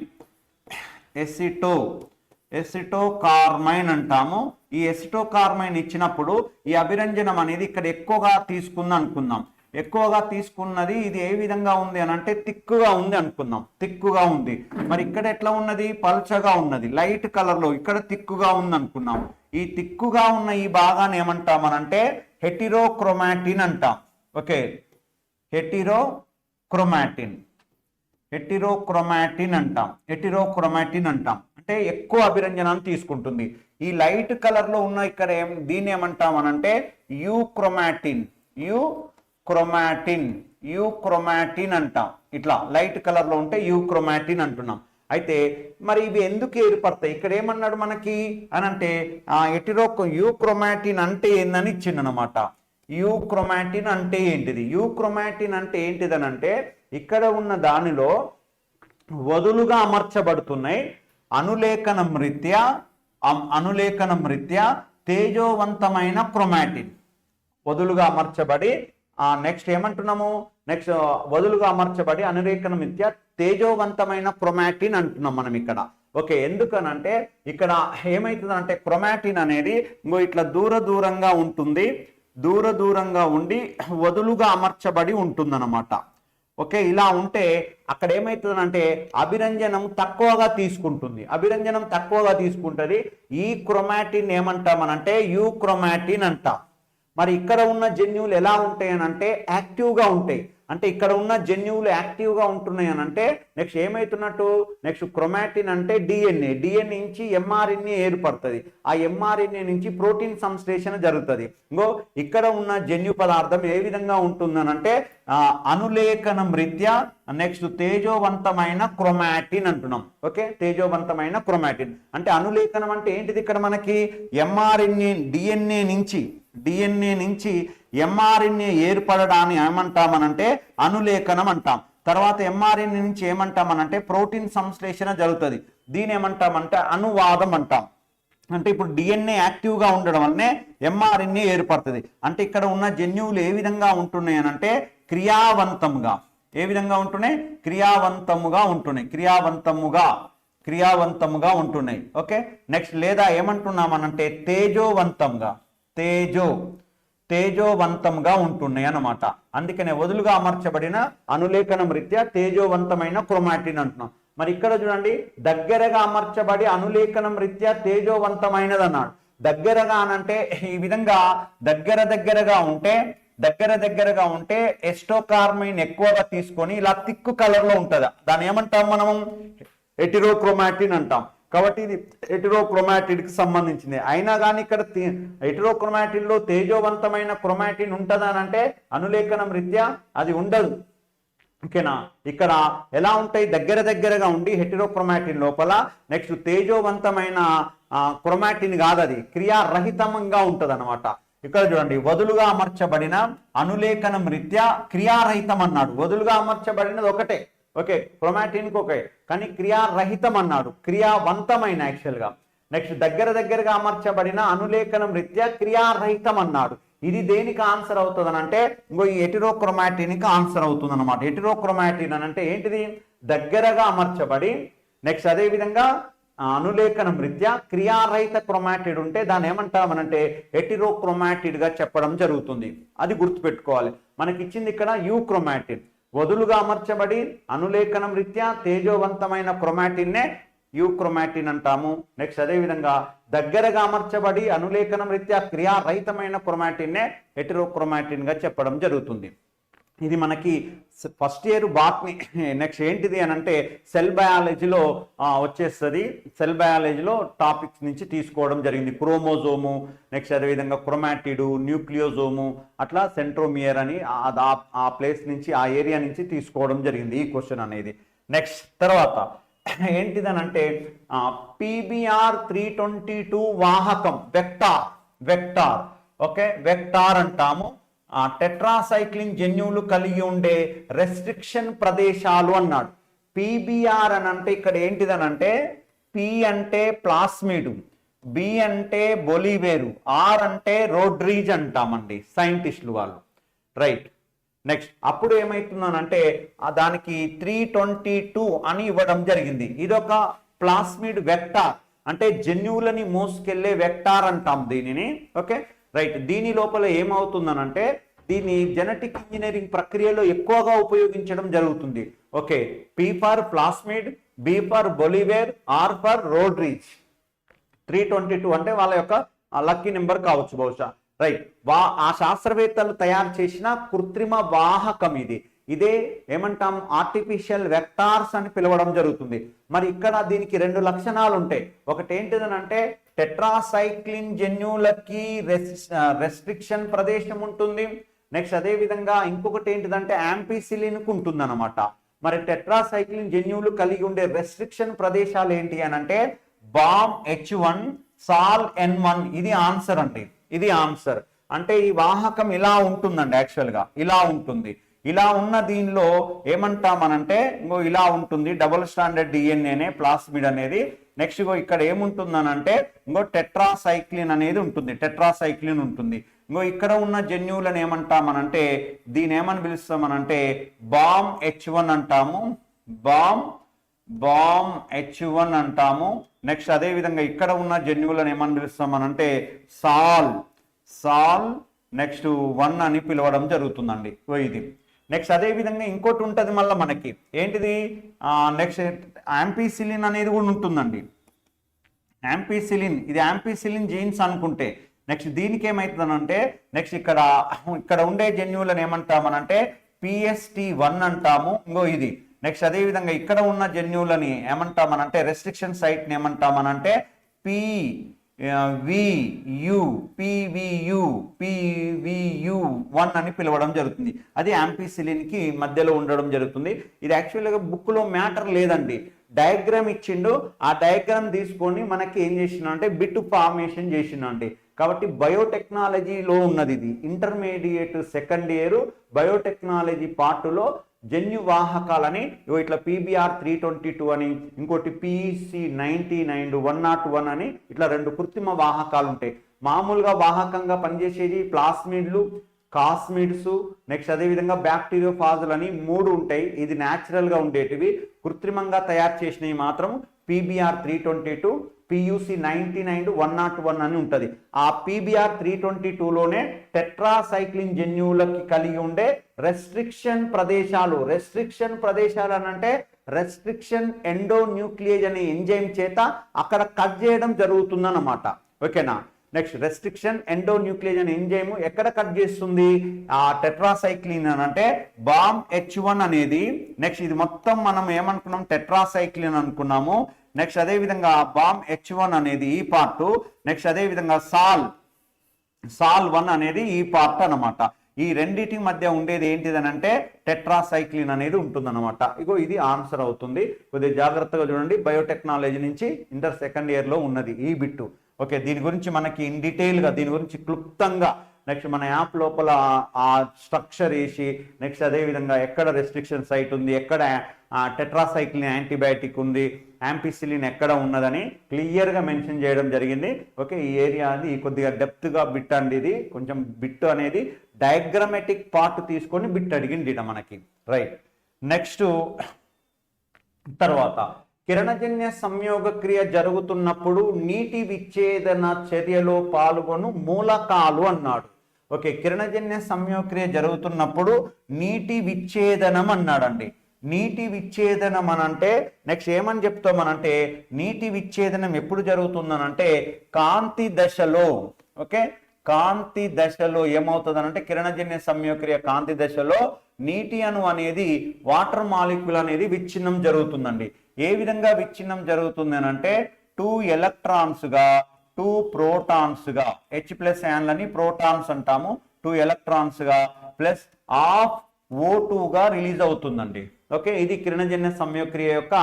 అంటాము. ఈ ఎసిటోకార్మైన్ ఇచ్చినప్పుడు ఈ అభిరంజనం అనేది ఇక్కడ ఎక్కువగా తీసుకుంది అనుకుందాం. ఎక్కువగా తీసుకున్నది ఇది ఏ విధంగా ఉంది అని అంటే తిక్కుగా ఉంది అనుకుందాం. తిక్కుగా ఉంది. మరి ఇక్కడ ఎట్లా ఉన్నది, పల్చగా ఉన్నది, లైట్ కలర్ లో. ఇక్కడ తిక్కుగా ఉంది అనుకున్నాం. ఈ తిక్కుగా ఉన్న ఈ భాగాన్ని ఏమంటామనంటే హెటిరోక్రోమాటిన్ అంటాం. ఓకే, హెటిరోక్రోమాటిన్. హెటిరోక్రోమాటిన్ అంటాం. హెటిరోక్రోమాటిన్ అంటాం అంటే ఎక్కువ అభిరంజనాన్ని తీసుకుంటుంది. ఈ లైట్ కలర్ లో ఉన్న ఇక్కడ దీన్ని ఏమంటాం అనంటే యూక్రోమాటిన్. యూక్రోమాటిన్ అంటాం. ఇట్లా లైట్ కలర్ లో ఉంటే యూక్రోమాటిన్ అంటున్నాం. అయితే మరి ఇవి ఎందుకు ఏర్పడతాయి? ఇక్కడ ఏమన్నాడు మనకి అని అంటే యూక్రోమాటిన్ అంటే ఏందని ఇచ్చిందనమాట. యూక్రోమాటిన్ అంటే ఏంటిది? యూక్రోమాటిన్ అంటే ఏంటిదని అంటే ఇక్కడ ఉన్న దానిలో వదులుగా అమర్చబడుతున్నాయి అనులేఖనం రీత్యా తేజోవంతమైన క్రోమాటిన్. వదులుగా అమర్చబడి నెక్స్ట్ ఏమంటున్నాము? నెక్స్ట్ వదులుగా అమర్చబడి అనులేఖనం రీత్యా తేజోవంతమైన క్రోమాటిన్ అంటున్నాం మనం ఇక్కడ. ఓకే, ఎందుకనంటే ఇక్కడ ఏమవుతుందంటే క్రోమాటిన్ అనేది ఇట్లా దూరంగా ఉంటుంది, దూరంగా ఉండి వదులుగా అమర్చబడి ఉంటుందన్నమాట. ఓకే, ఇలా ఉంటే అక్కడ ఏమవుతుందంటే అభిరంజనం తక్కువగా తీసుకుంటుంది. ఈ క్రోమాటిన్ ఏమంటామనంటే యూక్రోమాటిన్ అంటాం. మరి ఇక్కడ ఉన్న జన్యువులు ఎలా ఉంటాయి అని అంటే యాక్టివ్గా ఉంటాయి. అంటే ఇక్కడ ఉన్న జన్యువులు యాక్టివ్గా ఉంటున్నాయి అని అంటే నెక్స్ట్ ఏమవుతున్నట్టు? నెక్స్ట్ క్రోమాటిన్ అంటే డిఎన్ఏ నుంచి ఎంఆర్ఎన్ఏ ఏర్పడుతుంది. ఆ ఎంఆర్ఎన్ఏ నుంచి ప్రోటీన్ సంశ్లేషణ జరుగుతుంది. ఇంకో ఇక్కడ ఉన్న జన్యు పదార్థం ఏ విధంగా ఉంటుందనంటే అనులేఖనం రీత్యా నెక్స్ట్ తేజోవంతమైన క్రోమాటిన్ అంటున్నాం. ఓకే, తేజోవంతమైన క్రోమాటిన్ అంటే అనులేఖనం అంటే ఏంటిది? ఇక్కడ మనకి ఎంఆర్ఎన్ఏ డిఎన్ఏ నుంచి ఎంఆర్ఎన్ఏ ఏర్పడడాన్ని ఏమంటామనంటే అనులేఖనం అంటాం. తర్వాత ఎంఆర్ఎన్ఏ నుంచి ఏమంటామనంటే ప్రోటీన్ సంశ్లేషణ జరుగుతుంది. దీని ఏమంటామంటే అనువాదం అంటాం. అంటే ఇప్పుడు డిఎన్ఏ యాక్టివ్గా ఉండడం వల్లనే ఎంఆర్ఎన్ఏ ఏర్పడుతుంది. అంటే ఇక్కడ ఉన్న జన్యువులు ఏ విధంగా ఉంటున్నాయి అనంటే క్రియావంతంగా. ఏ విధంగా ఉంటున్నాయి? క్రియావంతముగా ఉంటున్నాయి. ఓకే, నెక్స్ట్ లేదా ఏమంటున్నామనంటే తేజోవంతంగా ఉంటున్నాయి అన్నమాట. అందుకనే వదులుగా అమర్చబడిన అనులేఖనం రీత్యా తేజోవంతమైన క్రోమాటిన్ అంటున్నాం. మరి ఇక్కడ చూడండి, దగ్గరగా అమర్చబడి అనులేఖనం రీత్యా తేజోవంతమైనది అన్నాడు. దగ్గరగా అనంటే ఈ విధంగా దగ్గరగా ఉంటే ఎస్టోకార్మైన్ ఎక్కువగా తీసుకొని ఇలా థిక్ కలర్ లో ఉంటుందా, దాన్ని ఏమంటాం మనం? హెటిరోక్రోమాటిన్ అంటాం. కాబట్టి ఇది హెటిరోక్రోమాటిన్ కి సంబంధించింది. అయినా కానీ ఇక్కడ హెటిరోక్రోమాటిన్ లో తేజోవంతమైన క్రోమాటిన్ ఉంటుందా అంటే అనులేఖనం రీత్యా అది ఉండదు. ఓకేనా? ఇక్కడ ఎలా ఉంటాయి? దగ్గరగా ఉండి హెటిరోక్రోమాటిన్ లోపల నెక్స్ట్ తేజోవంతమైన క్రోమాటిన్ కాదు, అది క్రియారహితంగా ఉంటది అనమాట. ఇక్కడ చూడండి, వదులుగా అమర్చబడిన అనులేఖనం రీత్యా క్రియారహితం అన్నాడు. వదులుగా అమర్చబడినది ఒకటే, ఓకే, క్రోమాటిన్కి ఓకే, కానీ క్రియారహితం అన్నాడు, క్రియావంతమైన యాక్చువల్గా. నెక్స్ట్ దగ్గరగా అమర్చబడిన అనులేఖనం రీత్యా క్రియారహితం అన్నాడు. ఇది దేనికి ఆన్సర్ అవుతుంది అని అంటే ఇంకో ఈ హెటిరోక్రోమాటిన్కి ఆన్సర్ అవుతుంది అనమాట. హెటిరోక్రోమాటిన్ అని అంటే ఏంటిది? దగ్గరగా అమర్చబడి నెక్స్ట్ అదే విధంగా అనులేఖనం రీత్యా క్రియారహిత క్రోమాటిడ్ ఉంటే దాన్ని ఏమంటామనంటే హెటిరోక్రోమాటిడ్ గా చెప్పడం జరుగుతుంది. అది గుర్తుపెట్టుకోవాలి. మనకి ఇచ్చింది ఇక్కడ యూక్రోమాటిన్. వదులుగా అమర్చబడి అనులేఖనం రీత్యా తేజోవంతమైన క్రోమాటిన్నే యూక్రోమాటిన్ అంటాము. నెక్స్ట్ అదే విధంగా దగ్గరగా అమర్చబడి అనులేఖనం రీత్యా క్రియారహితమైన క్రోమాటిన్నే హెటిరోక్రోమాటిన్ గా చెప్పడం జరుగుతుంది. ఇది మనకి ఫస్ట్ ఇయర్ బాట్నీ. నెక్స్ట్ ఏంటిది అని అంటే సెల్ బయాలజీలో వచ్చేస్తుంది. సెల్ బయాలజీలో టాపిక్స్ నుంచి తీసుకోవడం జరిగింది. క్రోమోజోము, నెక్స్ట్ అదేవిధంగా క్రోమాటిడు, న్యూక్లియోజోము, అట్లా సెంట్రోమియర్ అని ఆ ప్లేస్ నుంచి ఆ ఏరియా నుంచి తీసుకోవడం జరిగింది ఈ క్వశ్చన్ అనేది. నెక్స్ట్ తర్వాత ఏంటిదని అంటే PBr 322 వాహకం వెక్టార్. ఓకే, వెక్టార్ అంటాము. టెట్రాసైక్లిన్ జన్యువులు కలిగి ఉండే రెస్ట్రిక్షన్ ప్రదేశాలు అన్నాడు. PBR అని అంటే ఇక్కడ ఏంటిదనంటే P అంటే ప్లాస్మిడ్, B అంటే బొలివేరు, R అంటే రోడ్రీజ్ అంటామండి సైంటిస్టులు వాళ్ళు, రైట్. నెక్స్ట్ అప్పుడు ఏమవుతుందనంటే దానికి 322 అని ఇవ్వడం జరిగింది. ఇదొక ప్లాస్మిడ్ వెక్టార్, అంటే జన్యువులని మోసుకెళ్లే వెక్టార్ అంటాం దీనిని. Okay, right. దీని లోపల ఏమవుతుందనంటే దీన్ని జెనెటిక్ ఇంజనీరింగ్ ప్రక్రియలో ఎక్కువగా ఉపయోగించడం జరుగుతుంది. Okay, P for plasmid, B for Bolivar, R for Rodriguez. 322 అంటే వాళ్ళ యొక్క లక్కీ నెంబర్ కావచ్చు బహుశా, రైట్. ఆ శాస్త్రవేత్తలు తయారు చేసిన కృత్రిమ వాహకం ఇది. ఇదే ఏమంటాం ఆర్టిఫిషియల్ వెక్టార్స్ అని పిలవడం జరుగుతుంది. మరి ఇక్కడ దీనికి రెండు లక్షణాలు ఉంటాయి. ఒకటి ఏంటిదనంటే టెట్రాసైక్లిన్ జన్యువులకి రెస్ట్రిక్షన్ ప్రదేశం ఉంటుంది. నెక్స్ట్ అదే విధంగా ఇంకొకటి ఏంటిదంటే యాంపిసిలిన్కు ఉంటుంది అనమాట. మరి టెట్రాసైక్లిన్ జన్యువులు కలిగి ఉండే రెస్ట్రిక్షన్ ప్రదేశాలు ఏంటి అని అంటే BAM-H1 SOL-N1. ఇది ఆన్సర్ అండి, ఇది ఆన్సర్. అంటే ఈ వాహకం ఇలా ఉంటుందండి, యాక్చువల్గా ఇలా ఉంటుంది. ఇలా ఉన్న దీనిలో ఏమంటామనంటే ఇంకో ఇలా ఉంటుంది, డబుల్ స్టాండర్డ్ డిఎన్ఏనే ప్లాస్మిడ్ అనేది. నెక్స్ట్ ఇంకో ఇక్కడ ఏముంటుందనంటే ఇంకో టెట్రాసైక్లిన్ అనేది ఉంటుంది, టెట్రాసైక్లిన్ ఉంటుంది. ఇంకో ఇక్కడ ఉన్న జన్యువులను ఏమంటామనంటే దీని ఏమని పిలుస్తామనంటే BAM-H1 అంటాము, BAM-H1 అంటాము. నెక్స్ట్ అదే విధంగా ఇక్కడ ఉన్న జన్యువులను ఏమని పిలుస్తామనంటే సాల్ నెక్స్ట్ 1 అని పిలవడం జరుగుతుందండి ఇది. నెక్స్ట్ అదే విధంగా ఇంకోటి ఉంటుంది మళ్ళీ మనకి ఏంటిది నెక్స్ట్ యాంపిసిలిన్ అనేది కూడా ఉంటుందండి. యాంపిసిలిన్, ఇది యాంపిసిలిన్ జీన్స్ అనుకుంటే నెక్స్ట్ దీనికి ఏమవుతుందనంటే నెక్స్ట్ ఇక్కడ ఉండే జన్యువులను ఏమంటామనంటే PST1 అంటాము. ఇంకో ఇది నెక్స్ట్ అదే విధంగా ఇక్కడ ఉన్న జన్యువులని ఏమంటామనంటే రెస్ట్రిక్షన్ సైట్ని ఏమంటామనంటే PVU1 అని పిలవడం జరుగుతుంది. అది యాంపిసిలిన్ కి మధ్యలో ఉండడం జరుగుతుంది. ఇది యాక్చువల్గా బుక్ లో మ్యాటర్ లేదండి, డయాగ్రామ్ ఇచ్చిండు. ఆ డయాగ్రామ్ తీసుకొని మనకి ఏం చేసిన అంటే బిట్ ఫార్మేషన్ చేసిండండి. కాబట్టి బయోటెక్నాలజీలో ఉన్నది ఇది, ఇంటర్మీడియట్ సెకండ్ ఇయర్ బయోటెక్నాలజీ పార్టులో జన్యువాహకాలని ఇట్లా PBr322 అని, ఇంకోటి PEC99 101 అని ఇట్లా రెండు కృత్రిమ వాహకాలు ఉంటాయి. మామూలుగా వాహకంగా పనిచేసేది ప్లాస్మిడ్లు, కాస్మిడ్స్, నెక్స్ట్ అదేవిధంగా బ్యాక్టీరియోఫాజులు అని 3 ఉంటాయి. ఇది న్యాచురల్గా ఉండేటివి. కృత్రిమంగా తయారు చేసినవి మాత్రం PBr322, PUC99 101 అని ఉంటుంది. ఆ PBr322లోనే టెట్రాసైక్లిన్ జన్యువులకి కలిగి ఉండే రెస్ట్రిక్షన్ ప్రదేశాలు అని అంటే రెస్ట్రిక్షన్ ఎండోన్యూక్లియేజ్ అనే ఎంజైమ్ చేత అక్కడ కట్ చేయడం జరుగుతుందన్నమాట. ఓకేనా. నెక్స్ట్ రెస్ట్రిక్షన్ ఎండోన్యూక్లియేజ్ అనే ఎంజైమ్ ఎక్కడ కట్ చేస్తుంది ఆ టెట్రాసైక్లిన్ అని అంటే BAM-H1 అనేది. నెక్స్ట్ ఇది మొత్తం మనం ఏమనుకున్నాం టెట్రాసైక్లిన్ అనుకున్నాము. నెక్స్ట్ అదే విధంగా BAM-H1 అనేది ఈ పార్ట్, నెక్స్ట్ అదే విధంగా SOL-1 అనేది ఈ పార్ట్ అనమాట. ఈ రెండింటి మధ్య ఉండేది ఏంటిదని అంటే టెట్రాసైక్లిన్ అనేది ఉంటుందన్నమాట. ఇగో ఇది ఆన్సర్ అవుతుంది. కొద్దిగా జాగ్రత్తగా చూడండి, బయోటెక్నాలజీ నుంచి ఇంటర్ సెకండ్ ఇయర్ లో ఉన్నది ఈ బిట్టు. ఓకే, దీని గురించి మనకి ఇన్ డీటెయిల్గా దీని గురించి క్లుప్తంగా నెక్స్ట్ మన యాప్ లోపల ఆ స్ట్రక్చర్ వేసి నెక్స్ట్ అదే విధంగా ఎక్కడ రెస్ట్రిక్షన్ సైట్ ఉంది, ఎక్కడ టెట్రాసైక్లిన్ యాంటీబయాటిక్ ఉంది, యాంపిసిలిన్ ఎక్కడ ఉన్నదని క్లియర్గా మెన్షన్ చేయడం జరిగింది. ఓకే, ఈ ఏరియా అది కొద్దిగా డెప్త్గా బిట్ అండి. ఇది కొంచెం బిట్ అనేది డయాగ్రామేటిక్ పార్ట్ తీసుకొని బిట్ అడిగింది మనకి. రైట్. నెక్స్ట్ తర్వాత కిరణజన్య సంయోగ క్రియ జరుగుతున్నప్పుడు నీటి విచ్ఛేదన చర్యలో పాల్గొను మూలకాలు అన్నాడు. ఓకే, కిరణజన్య సంయోగ క్రియ జరుగుతున్నప్పుడు నీటి విచ్ఛేదనం అన్నాడండి. నీటి విచ్ఛేదనం అనంటే నెక్స్ట్ ఏమని చెప్తామనంటే నీటి విచ్ఛేదనం ఎప్పుడు జరుగుతుందనంటే కాంతి దశలో. ఓకే, కాంతి దశలో ఏమవుతుంది అనంటే కిరణజన్య సంయోగక్రియ కాంతి దశలో నీటి అణు అనేది వాటర్ మాలిక్యూల్ అనేది విచ్ఛిన్నం జరుగుతుందండి. ఏ విధంగా విచ్ఛిన్నం జరుగుతుంది అనంటే 2 ఎలక్ట్రాన్స్ గా 2 ప్రోటాన్స్ గా H+లని ప్రోటాన్స్ అంటాము, 2 ఎలక్ట్రాన్స్ గా ప్లస్ హాఫ్ O2 గా రిలీజ్ అవుతుందండి. ఓకే, ఇది కిరణజన్య సంయోగక్రియ యొక్క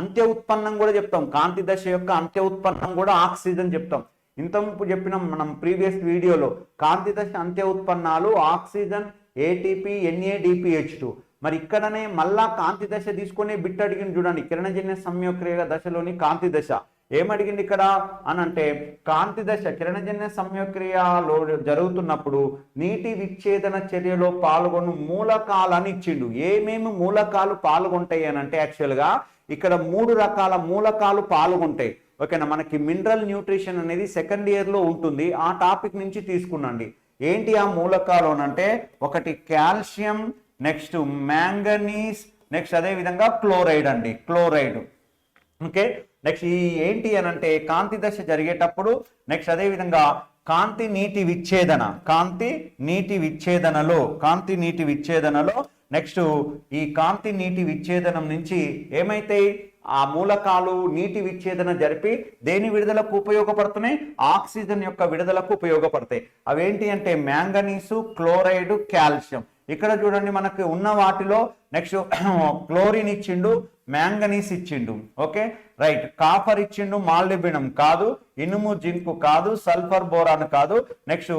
అంత్య ఉత్పన్నం కూడా చెప్తాం. కాంతి దశ యొక్క అంత్య ఉత్పన్నం కూడా ఆక్సిజన్ చెప్తాం. ఇంతకు చెప్పినాం మనం ప్రీవియస్ వీడియోలో. కాంతి దశ అంత్య ఉత్పన్నాలు ఆక్సిజన్, ATP, NADPH2. మరి ఇక్కడనే మళ్ళా కాంతి దశ తీసుకునే బిట్ అడిగింది చూడండి. కిరణజన్య సంయోగక్రియ దశలోని కాంతి దశ ఏమడిగింది ఇక్కడ అనంటే కాంతి దశ కిరణజన్య సంయోగక్రియలో జరుగుతున్నప్పుడు నీటి విచ్ఛేదన చర్యలో పాల్గొను మూలకాలని ఇచ్చిండు. ఏమేమి మూలకాలు పాల్గొంటాయి అని అంటే యాక్చువల్గా ఇక్కడ 3 రకాల మూలకాలు పాల్గొంటాయి. ఓకేనా, మనకి మినరల్ న్యూట్రిషన్ అనేది సెకండ్ ఇయర్ లో ఉంటుంది. ఆ టాపిక్ నుంచి తీసుకున్నాండి. ఏంటి ఆ మూలకాలు అంటే ఒకటి కాల్షియం, నెక్స్ట్ మ్యాంగనీస్, నెక్స్ట్ అదే విధంగా క్లోరైడ్ అండి, క్లోరైడ్. ఓకే, నెక్స్ట్ ఈ ఏంటి అని అంటే కాంతి దశ జరిగేటప్పుడు నెక్స్ట్ అదే విధంగా కాంతి నీటి విచ్ఛేదనలో నెక్స్ట్ ఈ కాంతి నీటి విచ్ఛేదనం నుంచి ఏమైతే ఆ మూలకాలు నీటి విచ్ఛేదన జరిపి దేని విడుదలకు ఉపయోగపడుతున్నాయి, ఆక్సిజన్ యొక్క విడుదలకు ఉపయోగపడతాయి. అవేంటి అంటే మ్యాంగనీసు, క్లోరైడ్, కాల్షియం. ఇక్కడ చూడండి మనకు ఉన్న వాటిలో నెక్స్ట్ క్లోరిన్ ఇచ్చిండు, మ్యాంగనీస్ ఇచ్చిండు, ఓకే రైట్. కాపర్ ఇచ్చిండు, మాల్డిబినం కాదు, ఇనుము జింకు కాదు, సల్ఫర్ బోరాన్ కాదు. నెక్స్ట్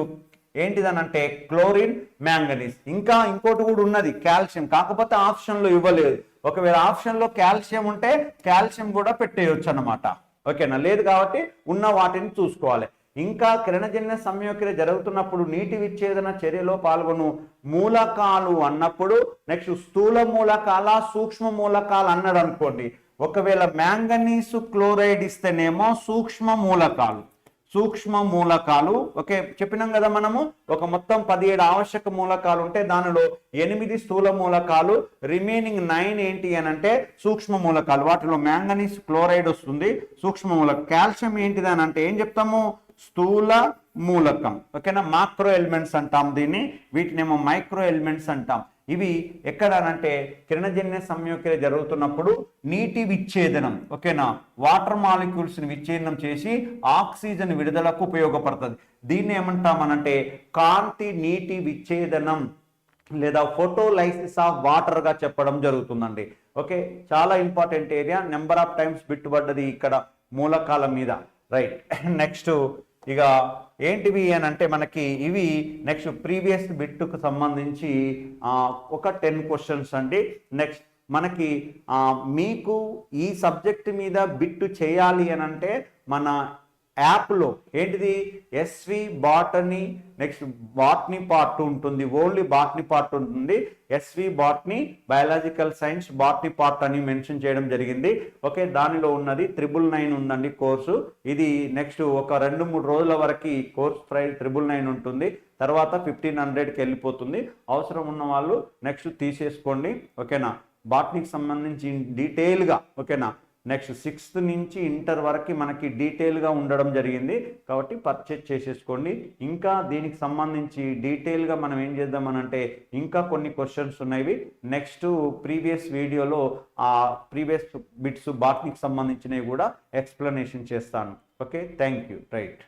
ఏంటిదనంటే క్లోరిన్, మ్యాంగనీస్. ఇంకా ఇంకోటి కూడా ఉన్నది కాల్షియం, కాకపోతే ఆప్షన్లో ఇవ్వలేదు. ఒకవేళ ఆప్షన్లో కాల్షియం ఉంటే కాల్షియం కూడా పెట్టేయచ్చు అన్నమాట, ఓకేనా. లేదు కాబట్టి ఉన్న వాటిని చూసుకోవాలి. ఇంకా కిరణజన్య సంయోక్రియ జరుగుతున్నప్పుడు నీటి విచ్ఛేదన చర్యలో పాల్గొను మూలకాలు అన్నప్పుడు నెక్స్ట్ స్థూల మూలకాల, సూక్ష్మ మూలకాలు అన్నాడు అనుకోండి. ఒకవేళ మ్యాంగనీసు క్లోరైడ్ ఇస్తేనేమో సూక్ష్మ మూలకాలు, ఓకే చెప్పినాం కదా మనము. ఒక మొత్తం 17 ఆవశ్యక మూలకాలు ఉంటే దానిలో 8 స్థూల మూలకాలు, రిమైనింగ్ 9 ఏంటి అని అంటే సూక్ష్మ మూలకాలు. వాటిలో మ్యాంగనీస్ క్లోరైడ్ వస్తుంది, సూక్ష్మ మూలకం. కాల్షియం ఏంటిది అని అంటే ఏం చెప్తాము, స్థూల మూలకం, ఓకేనా. మాక్రో ఎలిమెంట్స్ అంటాం దీన్ని, వీటినేమో మైక్రో ఎలిమెంట్స్ అంటాం. ఇవి ఎక్కడ అనంటే కిరణజన్య సంయోక్రియ జరుగుతున్నప్పుడు నీటి విచ్ఛేదనం, ఓకేనా, వాటర్ మాలిక్యూల్స్ ని విచ్ఛేదనం చేసి ఆక్సిజన్ విడుదలకు ఉపయోగపడుతుంది. దీన్ని ఏమంటామనంటే కాంతి నీటి విచ్ఛేదనం లేదా ఫోటోలైసిస్ ఆఫ్ వాటర్ గా చెప్పడం జరుగుతుందండి. ఓకే, చాలా important area. Number of times బిట్టుబడ్డది ఇక్కడ మూలకాల మీద, రైట్. నెక్స్ట్ ఇక ఏంటివి అని అంటే మనకి ఇవి నెక్స్ట్ ప్రీవియస్ బిట్టుకు సంబంధించి ఒక 10 క్వశ్చన్స్ అండి. నెక్స్ట్ మనకి మీకు ఈ సబ్జెక్ట్ మీద బిట్టు చేయాలి అని అంటే మన యాప్లో ఏంటిది SV botany, next botany part ఉంటుంది, ఓన్లీ బాటనీ పార్ట్ ఉంటుంది. SV botany, biological science botany part అని మెన్షన్ చేయడం జరిగింది. ఓకే, దానిలో ఉన్నది 999 ఉందండి కోర్సు. ఇది నెక్స్ట్ ఒక 2-3 రోజుల వరకు కోర్స్ ప్రైస్ 999 ఉంటుంది. తర్వాత 1500కి వెళ్ళిపోతుంది. అవసరం ఉన్న వాళ్ళు నెక్స్ట్ తీసేసుకోండి, ఓకేనా. బాటనీకి సంబంధించి డీటెయిల్గా, ఓకేనా, నెక్స్ట్ 6th నుంచి ఇంటర్ వరకు మనకి డీటెయిల్గా ఉండడం జరిగింది కాబట్టి పర్చేజ్ చేసేసుకోండి. ఇంకా దీనికి సంబంధించి డీటెయిల్గా మనం ఏం చేద్దామనంటే ఇంకా కొన్ని క్వశ్చన్స్ ఉన్నాయి. నెక్స్ట్ ప్రీవియస్ వీడియోలో ఆ ప్రీవియస్ బిట్స్ బాటనీకి సంబంధించినవి కూడా ఎక్స్ప్లెనేషన్ చేస్తాను. Okay, thank you, right.